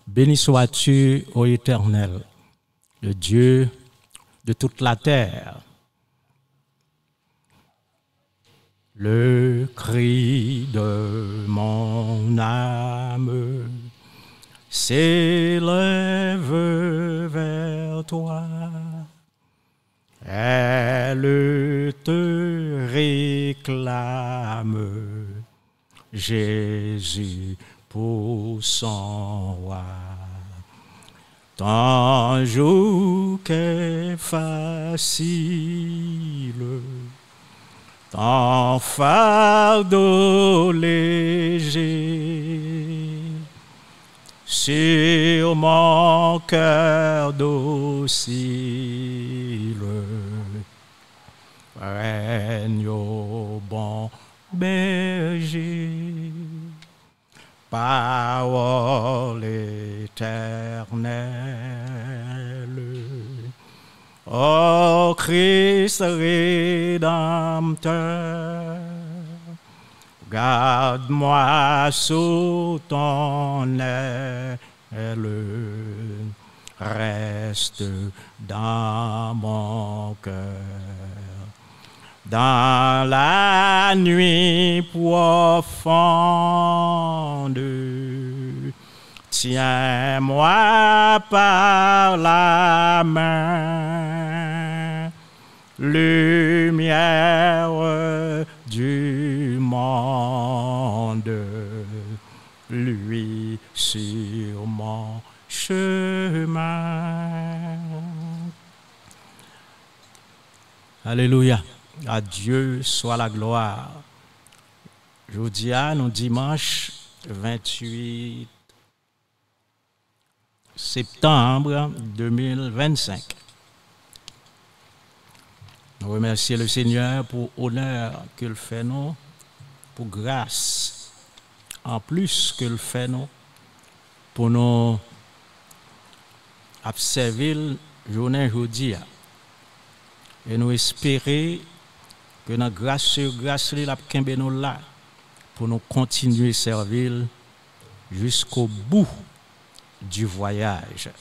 Béni sois-tu, ô Éternel, le Dieu de toute la terre. Le cri de mon âme s'élève vers toi. Elle te réclame, Jésus, pour son roi. Ton joug est facile, ton fardeau léger, sur mon cœur docile, règne au bon berger. Parole éternelle, ô Christ rédempteur, garde-moi sous ton aile, reste dans mon cœur. Dans la nuit profonde, tiens-moi par la main, lumière du monde, lui sur mon chemin. Alléluia. À Dieu soit la gloire. Aujourd'hui, nous dimanche 28 septembre 2025. Nous remercions le Seigneur pour l'honneur qu'il fait nous, pour grâce, en plus qu'il fait nous, pour nous observer la journée aujourd'hui. Et nous espérer que dans grâce sur grâce, la kembe nous là pour nous continuer à servir jusqu'au bout du voyage.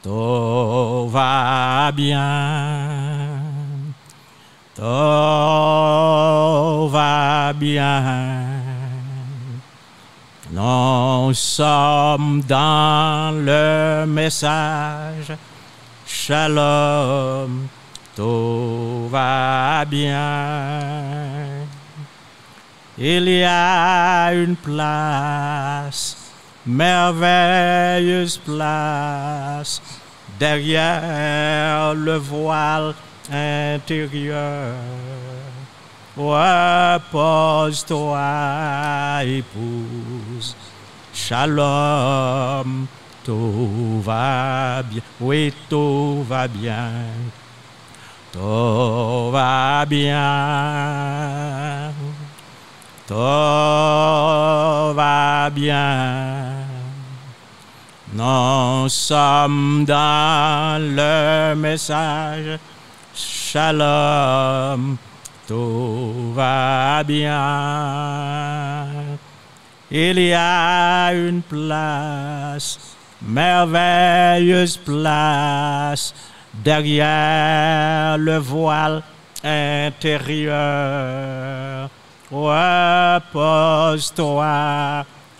Tout va bien, tout va bien. Nous sommes dans le message. Shalom. Tout va bien. Il y a une place, merveilleuse place, derrière le voile intérieur. Repose-toi, épouse. Shalom. Tout va bien. Oui, tout va bien. Tout va bien, tout va bien. Nous sommes dans le message. Shalom, tout va bien. Il y a une place, merveilleuse place, derrière le voile intérieur. Repose-toi,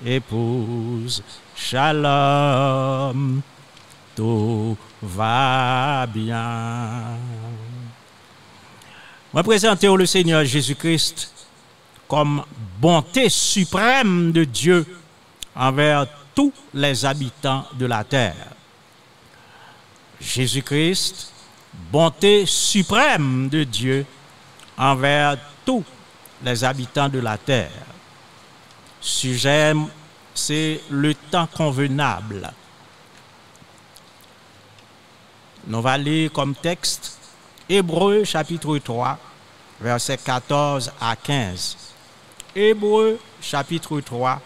épouse. Shalom, tout va bien. Je présente le Seigneur Jésus-Christ comme bonté suprême de Dieu envers tous les habitants de la terre. Jésus-Christ, bonté suprême de Dieu envers tous les habitants de la terre. Sujet c'est le temps convenable. Nous allons lire comme texte Hébreux chapitre 3, versets 14 à 15. Hébreux chapitre 3,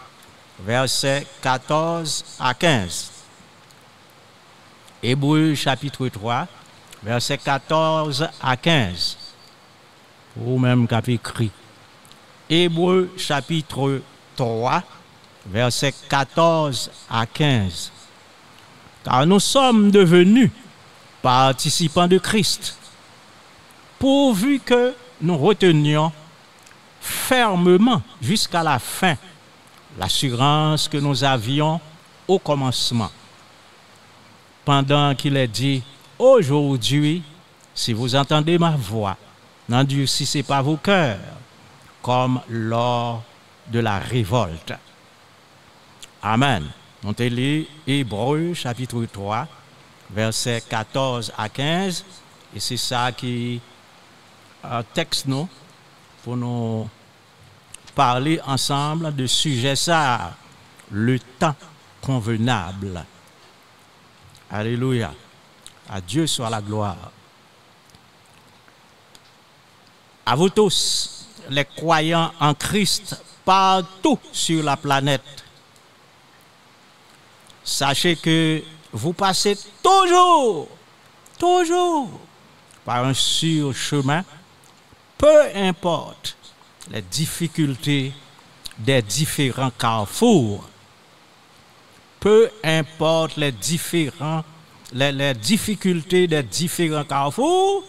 versets 14 à 15. Hébreux chapitre 3, versets 14 à 15. Ou même qui a écrit. Hébreux chapitre 3, versets 14 à 15. Car nous sommes devenus participants de Christ, pourvu que nous retenions fermement jusqu'à la fin l'assurance que nous avions au commencement. Pendant qu'il est dit, aujourd'hui, si vous entendez ma voix, n'endurcissez pas vos cœurs, comme lors de la révolte. Amen. On te lit Hébreux chapitre 3, versets 14 à 15, et c'est ça qui texte nous pour nous parler ensemble de sujet ça, le temps convenable. Alléluia. À Dieu soit la gloire. À vous tous, les croyants en Christ partout sur la planète, sachez que vous passez toujours par un sûr chemin, peu importe les difficultés des différents carrefours, peu importe les difficultés des différents carrefours,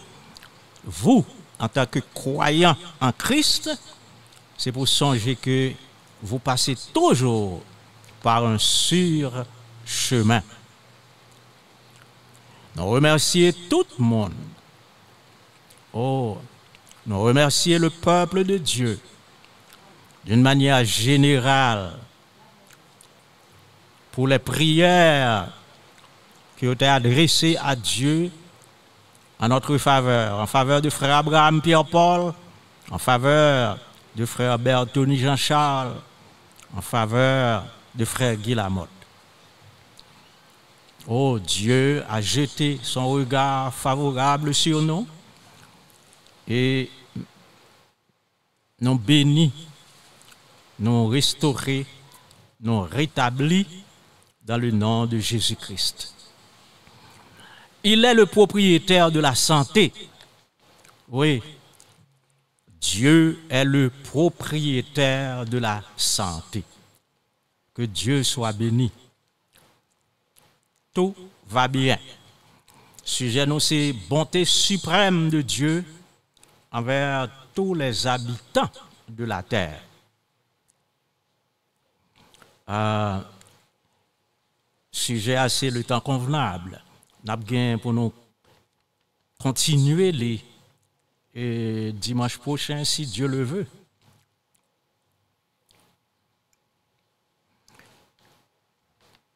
vous, en tant que croyant en Christ, c'est pour songer que vous passez toujours par un sûr chemin. Nous remercions tout le monde. Oh, nous remercions le peuple de Dieu d'une manière générale pour les prières qui ont été adressées à Dieu en notre faveur, en faveur de frère Abraham Pierre-Paul, en faveur de frère Bertoni Jean-Charles, en faveur de frère Guy Lamotte. Oh, Dieu a jeté son regard favorable sur nous et nous bénit, nous restauré, nous rétablit dans le nom de Jésus-Christ. Il est le propriétaire de la santé. Oui, Dieu est le propriétaire de la santé. Que Dieu soit béni. Tout va bien. Sujet nous, c'est bonté suprême de Dieu envers tous les habitants de la terre. Sujet assez le temps convenable. N'a bien pour nous continuer les dimanche prochain si Dieu le veut.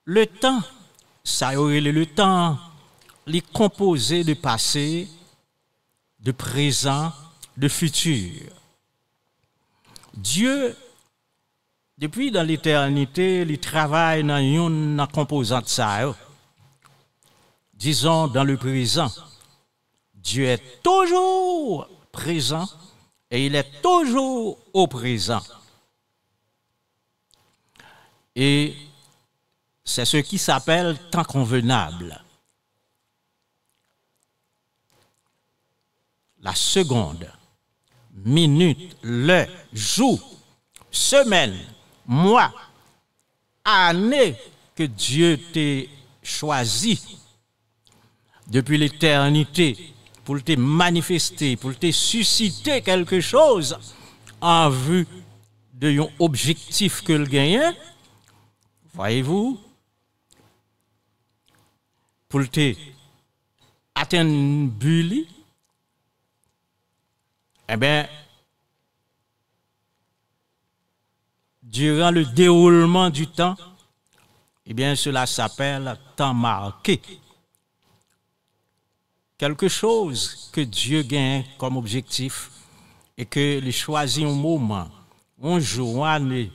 Le temps, ça aurait le temps, les composé de passé, de présent, de futur. Dieu, depuis dans l'éternité, il travaille dans une composante ça. Disons dans le présent, Dieu est toujours présent et il est toujours au présent. Et c'est ce qui s'appelle temps convenable. La seconde, minute, l'heure, jour, semaine, mois, année que Dieu t'a choisi depuis l'éternité pour te manifester, pour te susciter quelque chose en vue d'un objectif que le gagne. Voyez-vous, pour te atteindre une bulle, eh bien, durant le déroulement du temps, eh bien, cela s'appelle temps marqué. Quelque chose que Dieu gagne comme objectif et que les choisit un moment, un jour, une année,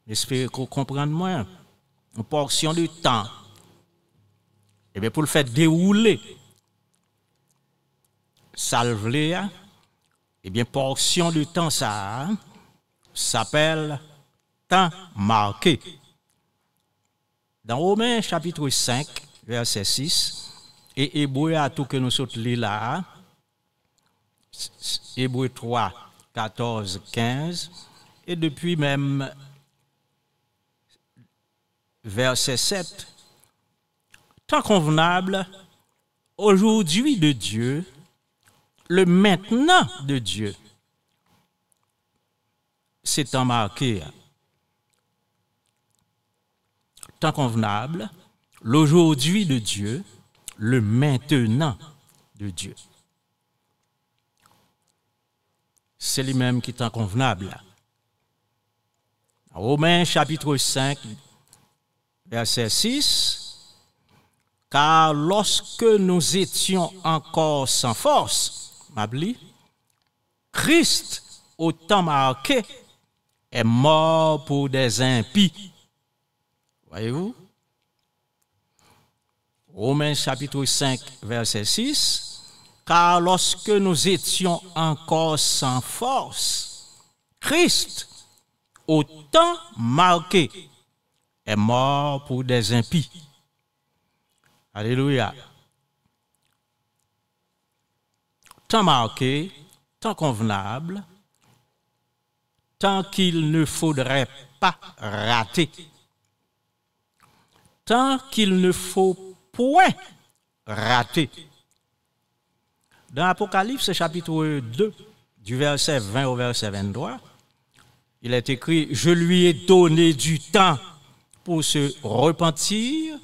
j'espère qu'on comprenne moins, une portion de temps, et bien pour le faire dérouler, salvé, et bien portion de temps ça s'appelle temps marqué. Dans Romains chapitre 5, verset 6, et Hébreu à tout que nous sommes là, Hébreu 3, 14, 15, et depuis même verset 7, temps convenable, aujourd'hui de Dieu, le maintenant de Dieu, c'est temps marqué. Temps convenable, l'aujourd'hui de Dieu, le maintenant de Dieu. C'est lui-même qui est temps convenable. Romains chapitre 5, verset 6, car lorsque nous étions encore sans force, Christ, au temps marqué, est mort pour des impies. Voyez-vous? Romains chapitre 5, verset 6, car lorsque nous étions encore sans force, Christ, au temps marqué, est mort pour des impies. Alléluia. Temps marqué, temps convenable, tant qu'il ne faudrait pas rater, tant qu'il ne faut point rater. Dans Apocalypse chapitre 2, du verset 20 au verset 23, il est écrit, je lui ai donné du temps pour se repentir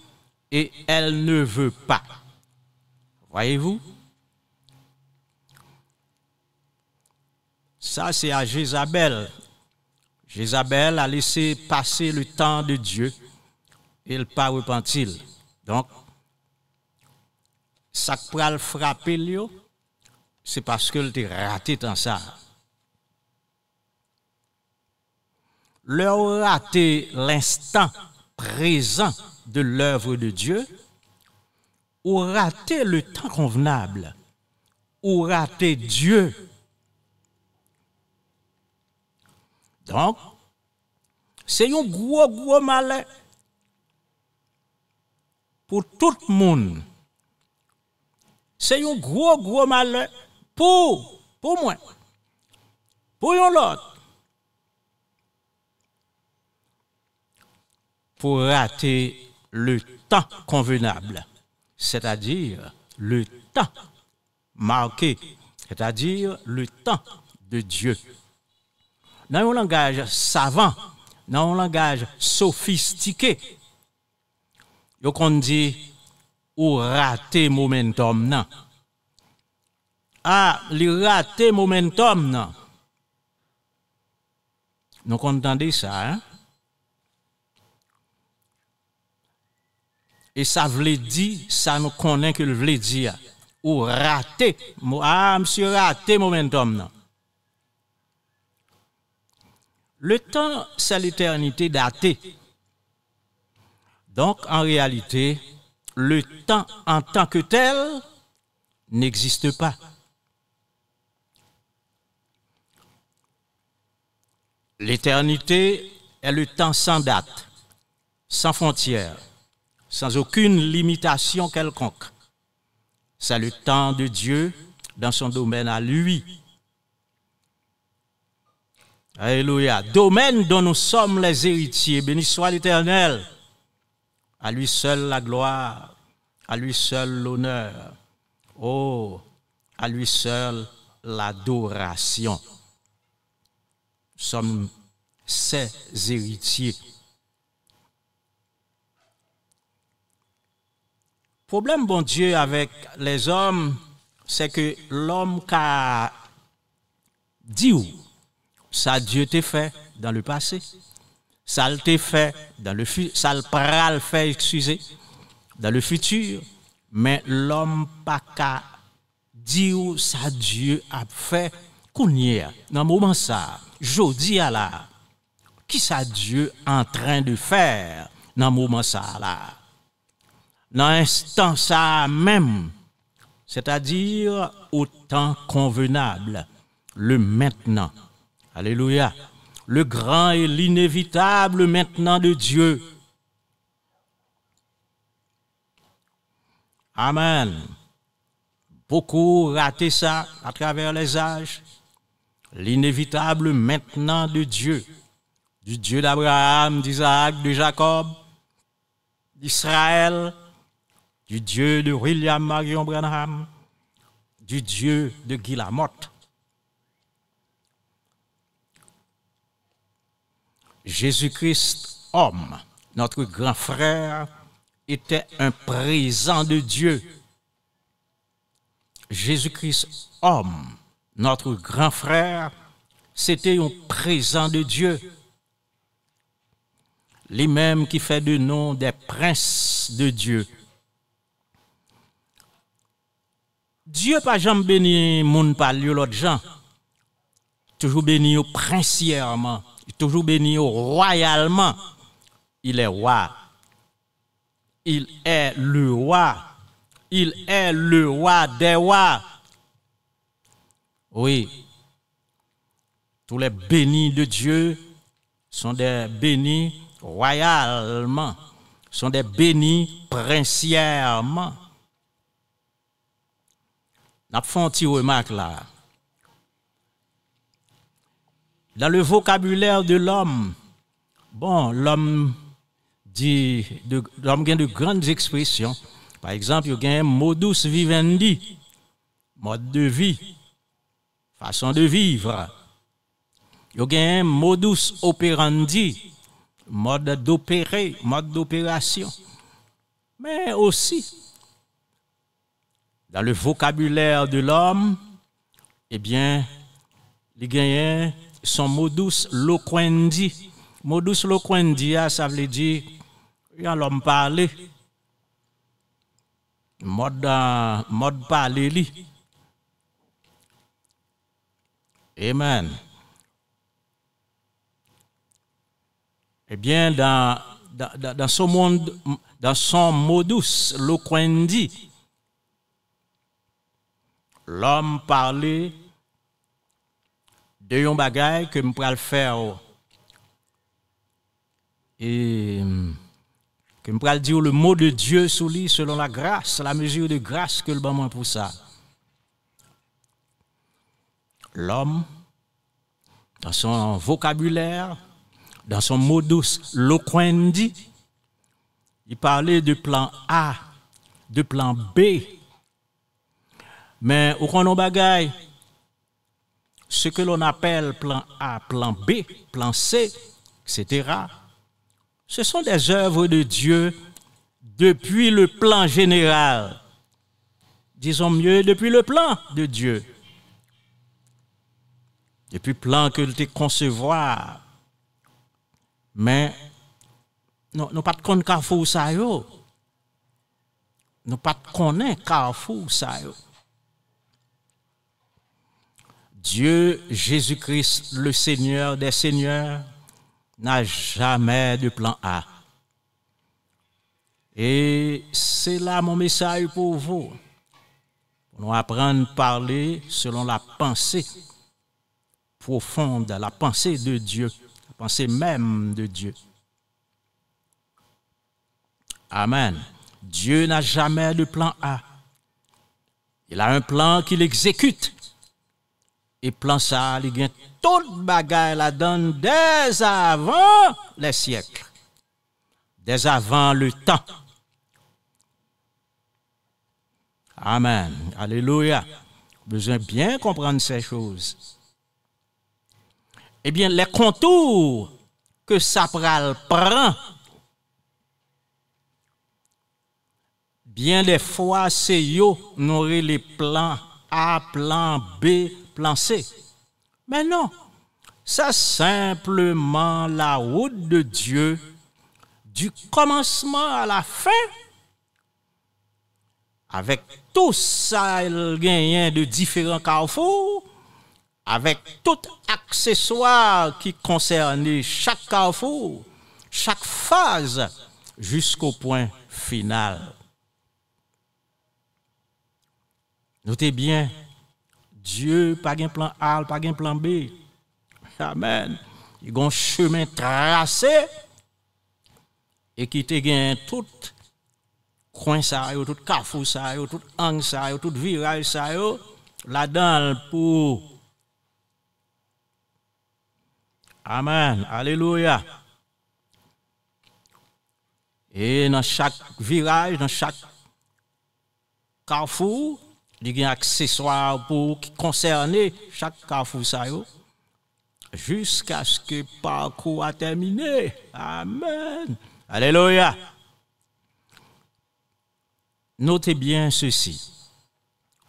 et elle ne veut pas. Voyez-vous? Ça, c'est à Jézabel. Jézabel a laissé passer le temps de Dieu et il pas repentir. Donc, ça qui pral frapper lui, c'est parce que il a raté dans ça. Leur raté l'instant présent de l'œuvre de Dieu, ou raté le temps convenable, ou raté Dieu. Donc, c'est un gros malheur pour tout le monde. C'est un gros malheur pour moi, pour l'autre. Pour rater le temps convenable, c'est-à-dire le temps marqué, c'est-à-dire le temps de Dieu. Dans un langage savant, dans un langage sophistiqué, on dit ou rater momentum non. Ah, le rater momentum non. Nous entendez ça, hein? Et ça veut dire, ça nous connaît que le veut dire. Ou rater. Ah, monsieur, rater momentum non. Le temps, c'est l'éternité datée. Donc, en réalité, le temps en tant que tel n'existe pas. L'éternité est le temps sans date, sans frontières, sans aucune limitation quelconque. C'est le temps de Dieu dans son domaine à lui. Alléluia. Domaine dont nous sommes les héritiers. Béni soit l'Éternel. À lui seul la gloire, à lui seul l'honneur. Oh, à lui seul l'adoration. Nous sommes ses héritiers. Problème, bon Dieu, avec les hommes, c'est que l'homme qui a dit où ça Dieu t'a fait dans le passé, ça le t'a fait dans le futur, ça le pral fait, excusez, dans le futur, mais l'homme pas qu'à dire où ça Dieu a fait kounya dans le moment ça, jodi à la, qui ça Dieu en train de faire dans le moment ça là. Dans l'instant ça même, c'est-à-dire au temps convenable, le maintenant. Alléluia. Le grand et l'inévitable maintenant de Dieu. Amen. Beaucoup raté ça à travers les âges. L'inévitable maintenant de Dieu. Du Dieu d'Abraham, d'Isaac, de Jacob, d'Israël, du Dieu de William Marion Branham, du Dieu de Guy Lamotte. Jésus-Christ, homme, notre grand frère, était un présent de Dieu. Jésus-Christ, homme, notre grand frère, c'était un présent de Dieu. Les mêmes qui fait de nous des princes de Dieu. Dieu pas jamais béni moun par l'autre gens. Toujours béni princièrement, toujours béni royalement. Il est roi. Il est le roi. Il est le roi des rois. Oui. Tous les bénis de Dieu sont des bénis royalement, sont des bénis princièrement. N'a fait un petit remarque là. Dans le vocabulaire de l'homme, bon, l'homme a de grandes expressions. Par exemple, il y a un modus vivendi, mode de vie, façon de vivre. Il y a un modus operandi, mode d'opérer, mode d'opération. Mais aussi, dans le vocabulaire de l'homme, eh bien, il y a son modus loquendi. Modus loquendi, ça veut dire, l'homme parler. Mode parler li. Amen. Eh bien, dans son monde, dans son modus loquendi, l'homme parlait de yon bagay que m'pral faire et que m'pral dire le mot de Dieu sous lui selon la grâce, la mesure de grâce que le bon pour ça. L'homme, dans son vocabulaire, dans son modus loquendi, il parlait de plan A, de plan B. Mais au qu'on bagaille, ce que l'on appelle plan A, plan B, plan C, etc., ce sont des œuvres de Dieu depuis le plan général. Disons mieux, depuis le plan de Dieu. Depuis le plan que tu concevoir. Mais nous pas de connaître carrefour ça yo. Nous pas de connaître carrefour ça yo. Dieu Jésus-Christ, le Seigneur des Seigneurs, n'a jamais de plan A. Et c'est là mon message pour vous. Nous apprendre à parler selon la pensée profonde, la pensée de Dieu, la pensée même de Dieu. Amen. Dieu n'a jamais de plan A. Il a un plan qu'il exécute. Et plan ça, il y a toute bagaille là-dedans dès avant les siècles. Dès avant le temps. Amen. Alléluia. Besoin bien comprendre ces choses. Eh bien, les contours que ça prend, bien des fois, c'est yo, nous les plans A, plan B, plan C. Mais non, c'est simplement la route de Dieu du commencement à la fin, avec tout ça, il gagne de différents carrefours, avec tout accessoire qui concerne chaque carrefour, chaque phase jusqu'au point final. Notez bien, Dieu pas un plan A, pas un plan B. Amen. Il y a un chemin tracé et qui te gagne tout coin ça, tout carrefour ça, tout angle ça, tout virage ça, là-dedans pour. Amen. Alléluia. Et dans chaque virage, dans chaque carrefour, il y a un accessoire pour concerner chaque carrefour ça, jusqu'à ce que le parcours a terminé. Amen. Alléluia. Notez bien ceci.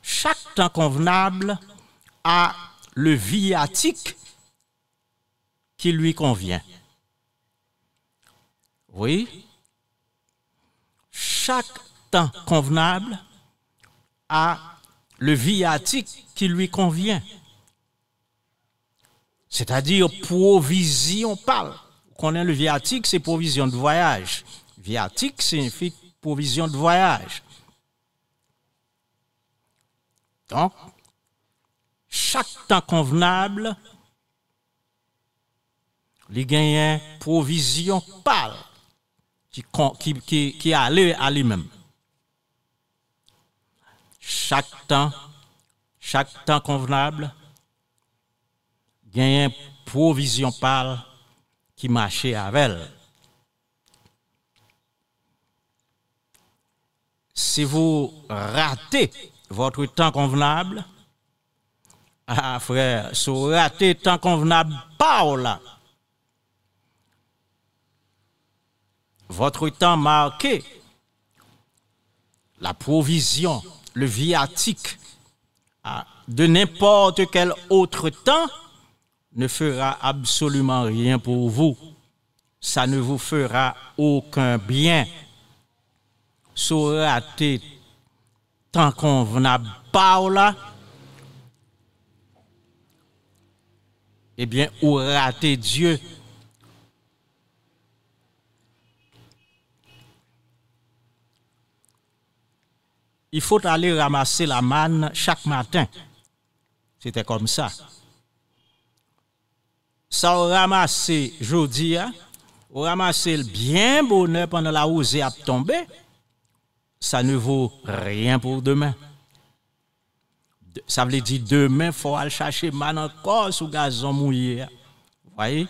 Chaque temps convenable a le viatique qui lui convient. Oui. Chaque temps convenable a le viatique qui lui convient. C'est-à-dire provision parle. Vous connaissez le viatique, c'est provision de voyage. Viatique signifie provision de voyage. Donc, chaque temps convenable, il gagne provision parle qui allait à lui-même. Chaque temps convenable, gagne provision parle qui marchait avec elle. Si vous ratez votre temps convenable, ah frère, si vous ratez temps convenable, pas là. Votre temps marqué, la provision, le viatique de n'importe quel autre temps ne fera absolument rien pour vous. Ça ne vous fera aucun bien. Si vous ratez temps convenable par là, eh bien, vous ratez Dieu. Il faut aller ramasser la manne chaque matin. C'était comme ça. Ça on ramasse jeudi, on ramasse le bien bonheur pendant la rosée a tombé, ça ne vaut rien pour demain. Ça veut dire demain, il faut aller chercher man encore sous gazon mouillé. Voyez?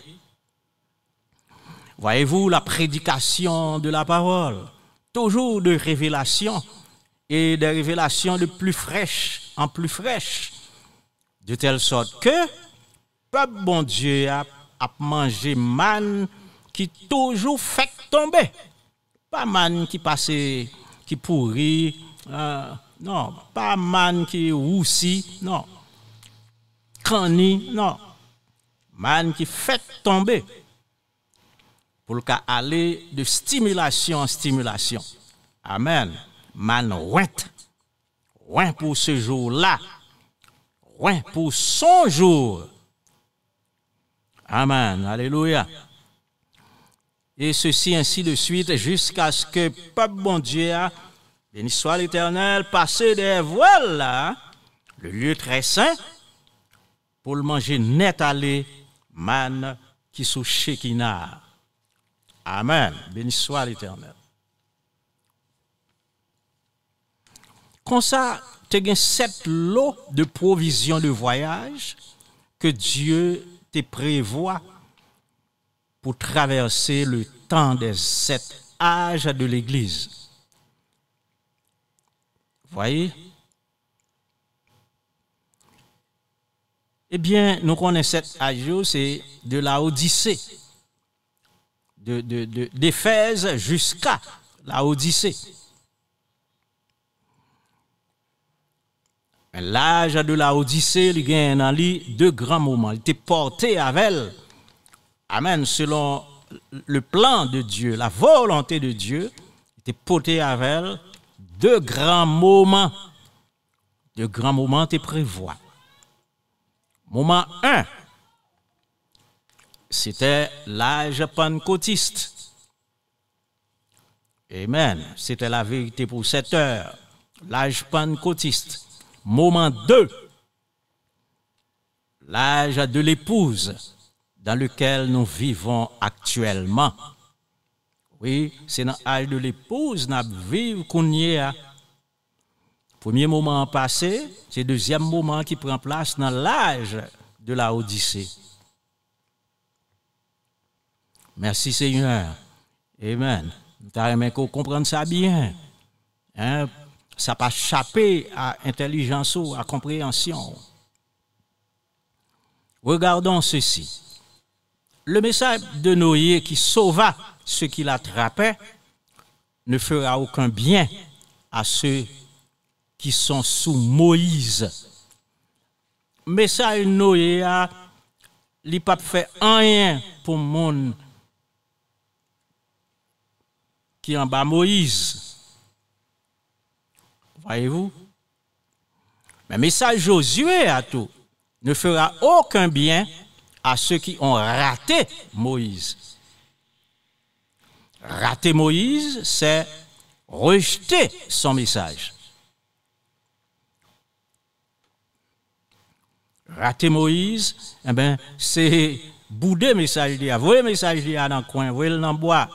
Voyez-vous la prédication de la parole, toujours de révélation et des révélations de plus fraîches en plus fraîches, de telle sorte que peuple bon Dieu a mangé man qui toujours fait tomber, pas man qui passe qui pourrit, non, pas man qui roussi, non, cani, non, man qui fait tomber pour le cas aller de stimulation en stimulation. Amen. Man ouin pour ce jour-là, ouin pour son jour. Amen. Alléluia. Et ceci ainsi de suite jusqu'à ce que peuple bon Dieu, béni soit l'Éternel, passe des voiles là, le lieu très saint, pour le manger net aller, man qui sous Shekinah. Amen. Béni soit l'Éternel. Comme ça, tu as 7 lots de provisions de voyage que Dieu te prévoit pour traverser le temps des 7 âges de l'Église. Voyez? Eh bien, nous connaissons cet âge, c'est de la Odyssée, d'Éphèse jusqu'à la Odyssée. L'âge de la Odyssée, il y a dans lui 2 grands moments. Il était porté avec elle. Amen. Selon le plan de Dieu, la volonté de Dieu, il était porté avec elle 2 grands moments. 2 grands moments te prévoient. Moment 1, c'était l'âge pentecôtiste. Amen. C'était la vérité pour cette heure. L'âge pentecôtiste. Moment 2. L'âge de l'épouse dans lequel nous vivons actuellement. Oui, c'est dans l'âge de l'épouse nous vivons qu'on y est. Premier moment passé, c'est le deuxième moment qui prend place dans l'âge de la Odyssée. Merci Seigneur. Amen. Nous avons comprendre ça bien. Hein? Ça n'a pas échappé à intelligence ou à compréhension. Regardons ceci. Le message de Noé qui sauva ceux qui l'attrapaient ne fera aucun bien à ceux qui sont sous Moïse. Message de Noé a li pas fait rien pour monde qui en bas Moïse. Voyez-vous? Mais message Josué à tout ne fera aucun bien à ceux qui ont raté Moïse. Rater Moïse, c'est rejeter son message. Rater Moïse, eh ben, c'est bouder message d'IA. Voyez message d'IA dans le coin, voyez le dans le bois.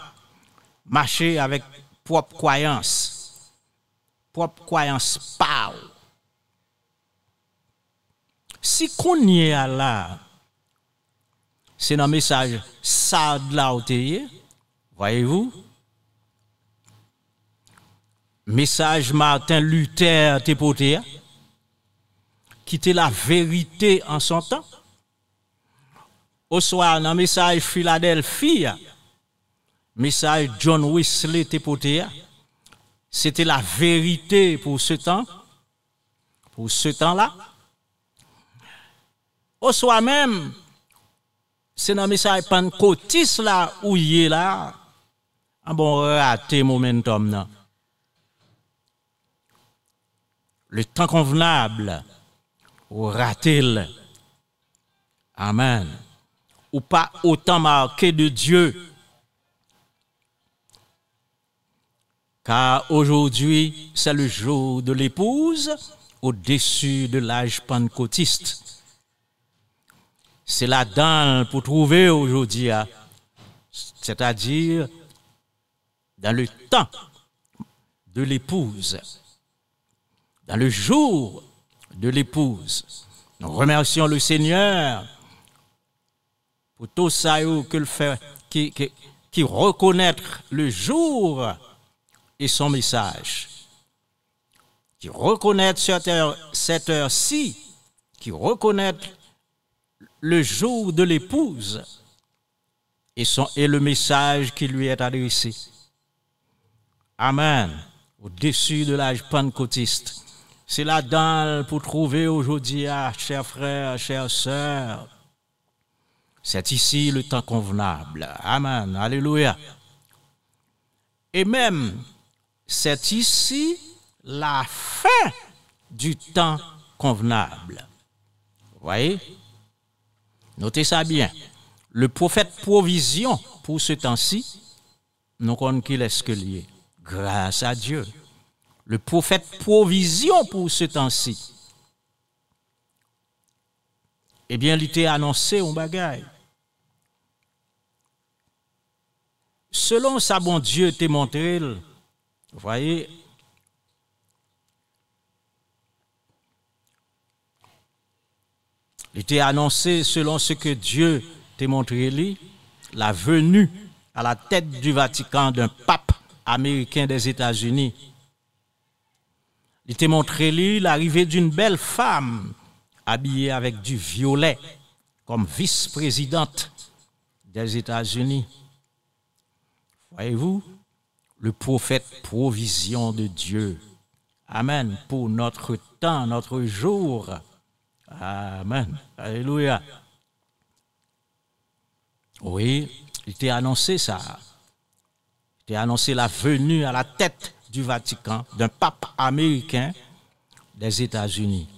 Marcher avec propre croyance. Propre croyance pas. Si qu'on y est là, c'est dans le message ça de la hauteur. Voyez-vous? Message Martin Luther tépoté, qui était la vérité en son temps. Au soir, dans le message Philadelphie, message John Wesley tépoté, c'était la vérité pour ce temps, pour ce temps-là. Au soir même, c'est dans le message pentecôtiste là où il est là. Ah bon, raté momentum là. Le temps convenable, ou raté-le. Amen. Ou pas autant marqué de Dieu. Car aujourd'hui, c'est le jour de l'épouse au-dessus de l'âge pentecôtiste. C'est là-dedans pour trouver aujourd'hui, c'est-à-dire dans le temps de l'épouse, dans le jour de l'épouse. Nous remercions le Seigneur pour tout ça que le fait, qui reconnaître le jour et son message, qui reconnaître cette heure-ci, qui reconnaître le jour de l'épouse et le message qui lui est adressé. Amen. Au-dessus de l'âge pentecôtiste. C'est là-dedans pour trouver aujourd'hui, chers frères, chères sœurs. C'est ici le temps convenable. Amen. Alléluia. Et même, c'est ici la fin du temps convenable. Vous voyez? Notez ça bien. Le prophète provision pour ce temps-ci, nous connaissons qu'il est ce que lié. Grâce à Dieu. Le prophète provision pour ce temps-ci. Eh bien, il était annoncé un bagage. Selon ça, bon Dieu t'a montré, vous voyez, il était annoncé selon ce que Dieu t'a montré, la venue à la tête du Vatican d'un pape américain des États-Unis. Il t'a montré l'arrivée d'une belle femme habillée avec du violet comme vice-présidente des États-Unis. Voyez-vous, le prophète provision de Dieu. Amen. Pour notre temps, notre jour. Amen. Alléluia. Oui, il t'a annoncé ça. Il t'a annoncé la venue à la tête du Vatican d'un pape américain des États-Unis.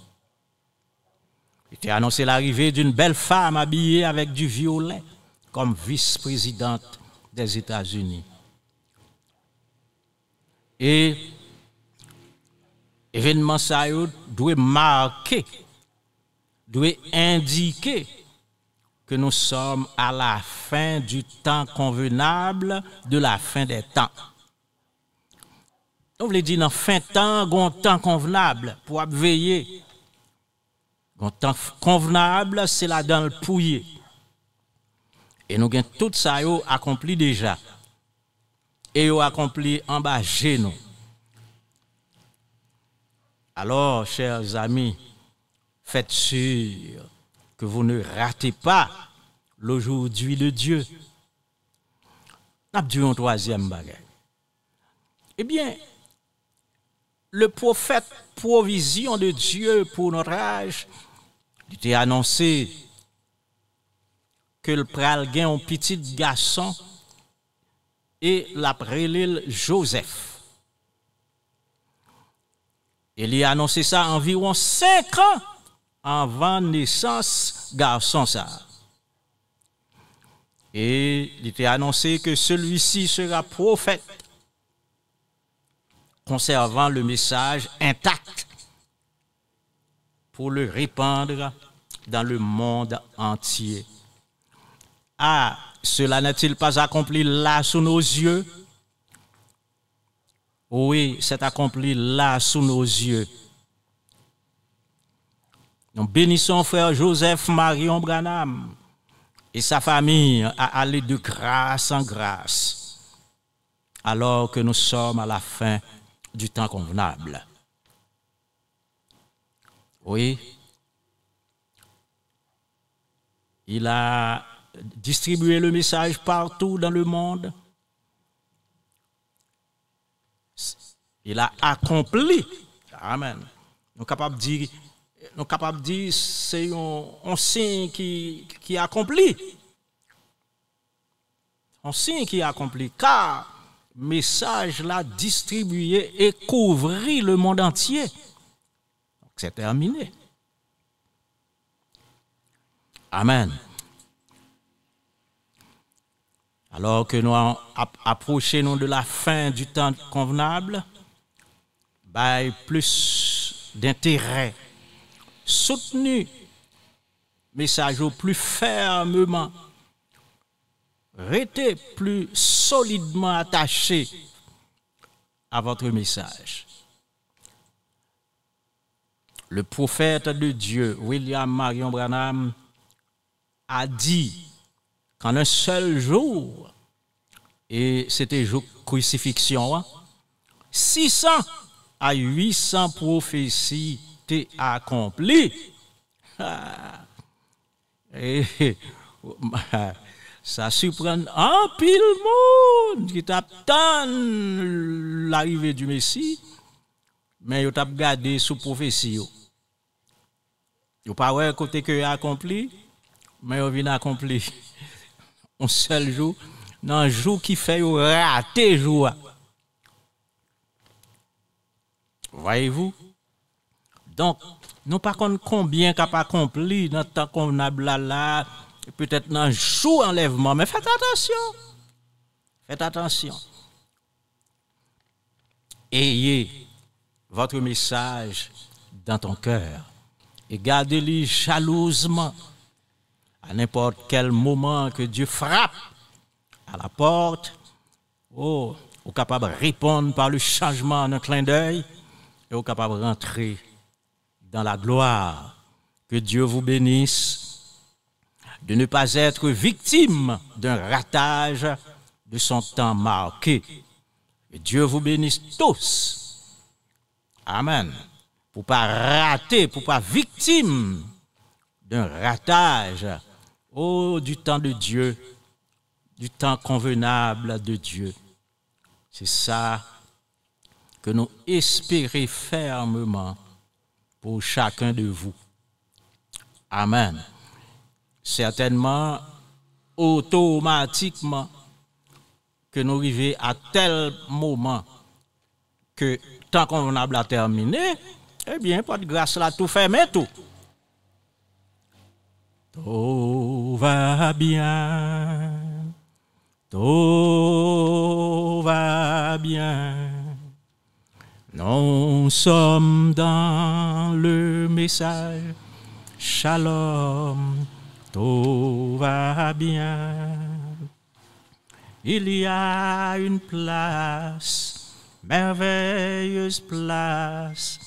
Il t'a annoncé l'arrivée d'une belle femme habillée avec du violet comme vice-présidente des États-Unis. Et événement ça doit marquer, doit indiquer que nous sommes à la fin du temps convenable de la fin des temps. On veut dire dans fin temps, un temps convenable pour veiller. Un temps convenable, c'est là dans le pouillé. Et nous avons tout ça accompli déjà. Et nous accompli en bas chez nous. Alors, chers amis, faites sûr que vous ne ratez pas l'aujourd'hui de Dieu. Nous avons dit un troisième bagage. Eh bien, le prophète provision de Dieu pour notre âge, il était annoncé que le pral gain un petit garçon et l'appelé Joseph. Il a annoncé ça environ 5 ans avant naissance garçon ça. Et il était annoncé que celui-ci sera prophète, conservant le message intact pour le répandre dans le monde entier. Ah, cela n'est-il pas accompli là sous nos yeux? Oui, c'est accompli là sous nos yeux. Nous bénissons frère Joseph Marion Branham et sa famille à aller de grâce en grâce, alors que nous sommes à la fin du temps convenable. Oui, il a distribué le message partout dans le monde. Il a accompli. Amen. Nous sommes capables de dire c'est un signe qui accomplit. Un signe qui accomplit. Car message là distribué et couvrit le monde entier. C'est terminé. Amen. Alors que nous approchons de la fin du temps convenable, plus d'intérêt soutenu, message au plus fermement, restez plus solidement attaché à votre message. Le prophète de Dieu, William Marion Branham, a dit qu'en un seul jour, et c'était jour crucifixion, 600 à 800 prophéties étaient accomplies. Et ça surprend un pile monde qui t'attend l'arrivée du Messie, mais ils ont gardé sous prophétie. Ils n'ont pas vu côté que accompli, mais ils viennent accompli. Un seul jour, dans un jour qui fait rater jour. Voyez-vous? Donc, nous pas combien qu'a pas accompli dans le temps convenable là, peut-être dans un jour enlèvement, mais faites attention. Faites attention. Ayez votre message dans ton cœur et gardez-le jalousement. À n'importe quel moment que Dieu frappe à la porte, vous êtes capable de répondre par le changement en un clin d'œil et vous êtes capable de rentrer dans la gloire. Que Dieu vous bénisse de ne pas être victime d'un ratage de son temps marqué. Que Dieu vous bénisse tous. Amen. Pour ne pas rater, pour ne pas victime d'un ratage du temps de Dieu, du temps convenable de Dieu. C'est ça que nous espérons fermement pour chacun de vous. Amen. Certainement, automatiquement, que nous arrivons à tel moment que temps convenable a terminé, eh bien, pas de grâce là, tout fermé, tout. Tout va bien, tout va bien, Nous sommes dans le message. Shalom, tout va bien. Il y a une place, merveilleuse place,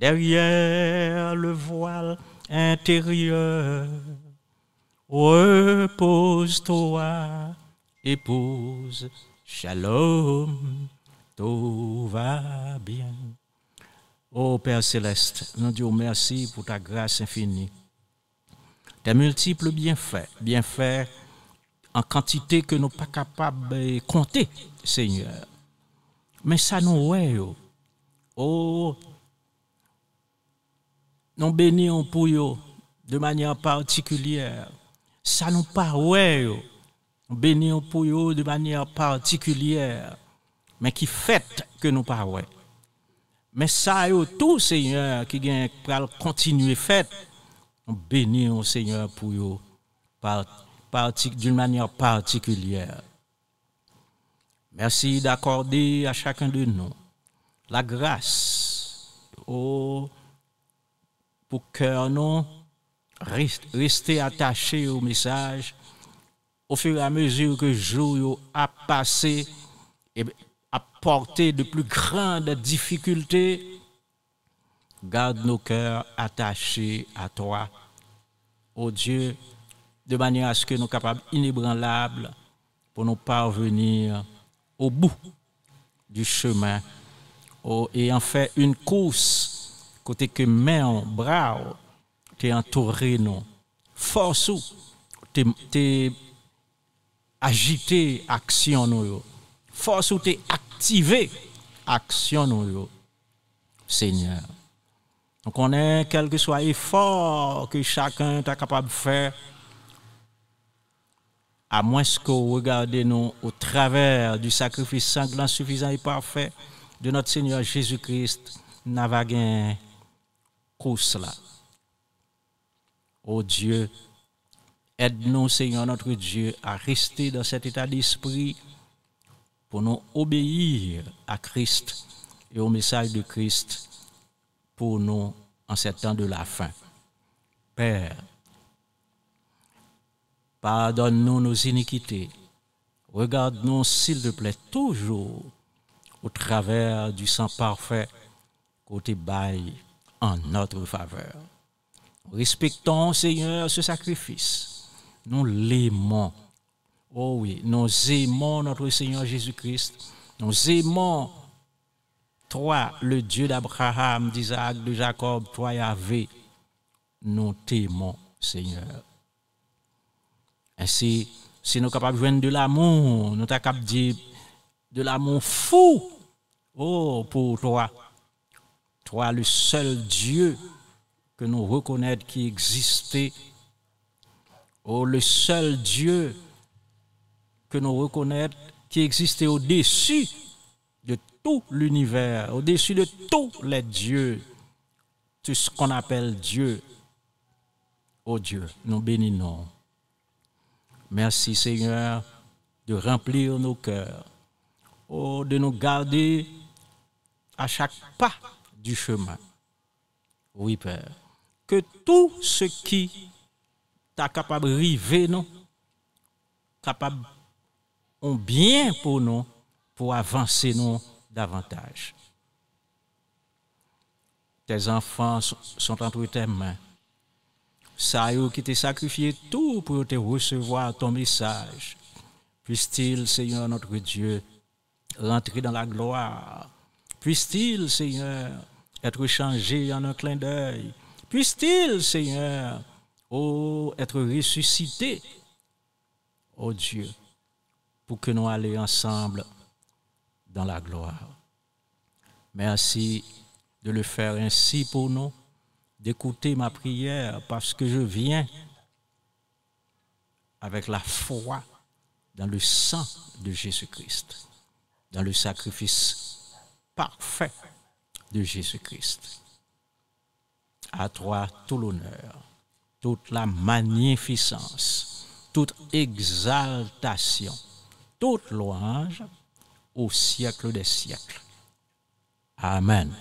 derrière le voile intérieur. Repose-toi, épouse, shalom, tout va bien. Ô Père Céleste, nous disons merci pour ta grâce infinie. Tes multiples bienfaits en quantité que nous ne sommes pas capables de compter, Seigneur. Mais ça nous est. Oh, nous bénissons pour eux de manière particulière. Ça nous paraît. Nous bénissons pour eux de manière particulière. Mais qui fait que nous paraît. Mais ça est tout, Seigneur, qui vient continuer fait. Nous bénissons, Seigneur, pour eux d'une manière particulière. Merci d'accorder à chacun de nous la grâce pour que nous rester attachés au message au fur et à mesure que le jour a passé et a porté de plus grandes difficultés. Garde nos cœurs attachés à toi, ô Dieu, de manière à ce que nous soyons capables, inébranlables, pour nous parvenir au bout du chemin. Et en fait, une course, côté que main, bras, t'es entouré, nous. Force, t'es agité, action, nous. Force, t'es activé, action, nous. Seigneur. Donc, on est, quel que soit l'effort que chacun est capable de faire, à moins que vous regardez nous au travers du sacrifice sanglant, suffisant et parfait de notre Seigneur Jésus-Christ, n'a pas gagné course là. Oh Dieu, aide-nous, Seigneur notre Dieu, à rester dans cet état d'esprit pour nous obéir à Christ et au message de Christ pour nous en ces temps de la fin. Père, pardonne-nous nos iniquités. Regarde-nous, s'il te plaît, toujours au travers du sang parfait côté bail en notre faveur. Respectons, Seigneur, ce sacrifice. Nous l'aimons. Oh oui, nous aimons notre Seigneur Jésus-Christ. Nous aimons toi, le Dieu d'Abraham, d'Isaac, de Jacob, toi Yahvé. Nous t'aimons, Seigneur. Ainsi, si nous sommes capables de joindre de l'amour, nous sommes capables de dire de l'amour fou. Oh, pour toi. Toi, le seul Dieu que nous reconnaissons qui existait. Oh, le seul Dieu que nous reconnaissons qui existait au-dessus de tout l'univers, au-dessus de tous les dieux, tout ce qu'on appelle Dieu. Oh Dieu, nous bénissons. Merci Seigneur de remplir nos cœurs, oh, de nous garder à chaque pas du chemin. Oui Père, que tout ce qui t'a capable de river nous, capable ont bien pour nous, pour avancer nous davantage. Tes enfants sont entre tes mains. Ça y est qui t'a sacrifié tout pour te recevoir ton message. Puisse-t-il, Seigneur notre Dieu, rentrer dans la gloire. Puisse-t-il, Seigneur, être changé en un clin d'œil. Puisse-t-il, Seigneur, oh, être ressuscité, oh Dieu, pour que nous allions ensemble dans la gloire. Merci de le faire ainsi pour nous, d'écouter ma prière parce que je viens avec la foi dans le sang de Jésus-Christ, dans le sacrifice parfait de Jésus-Christ. À toi tout l'honneur, toute la magnificence, toute exaltation, toute louange au siècle des siècles. Amen.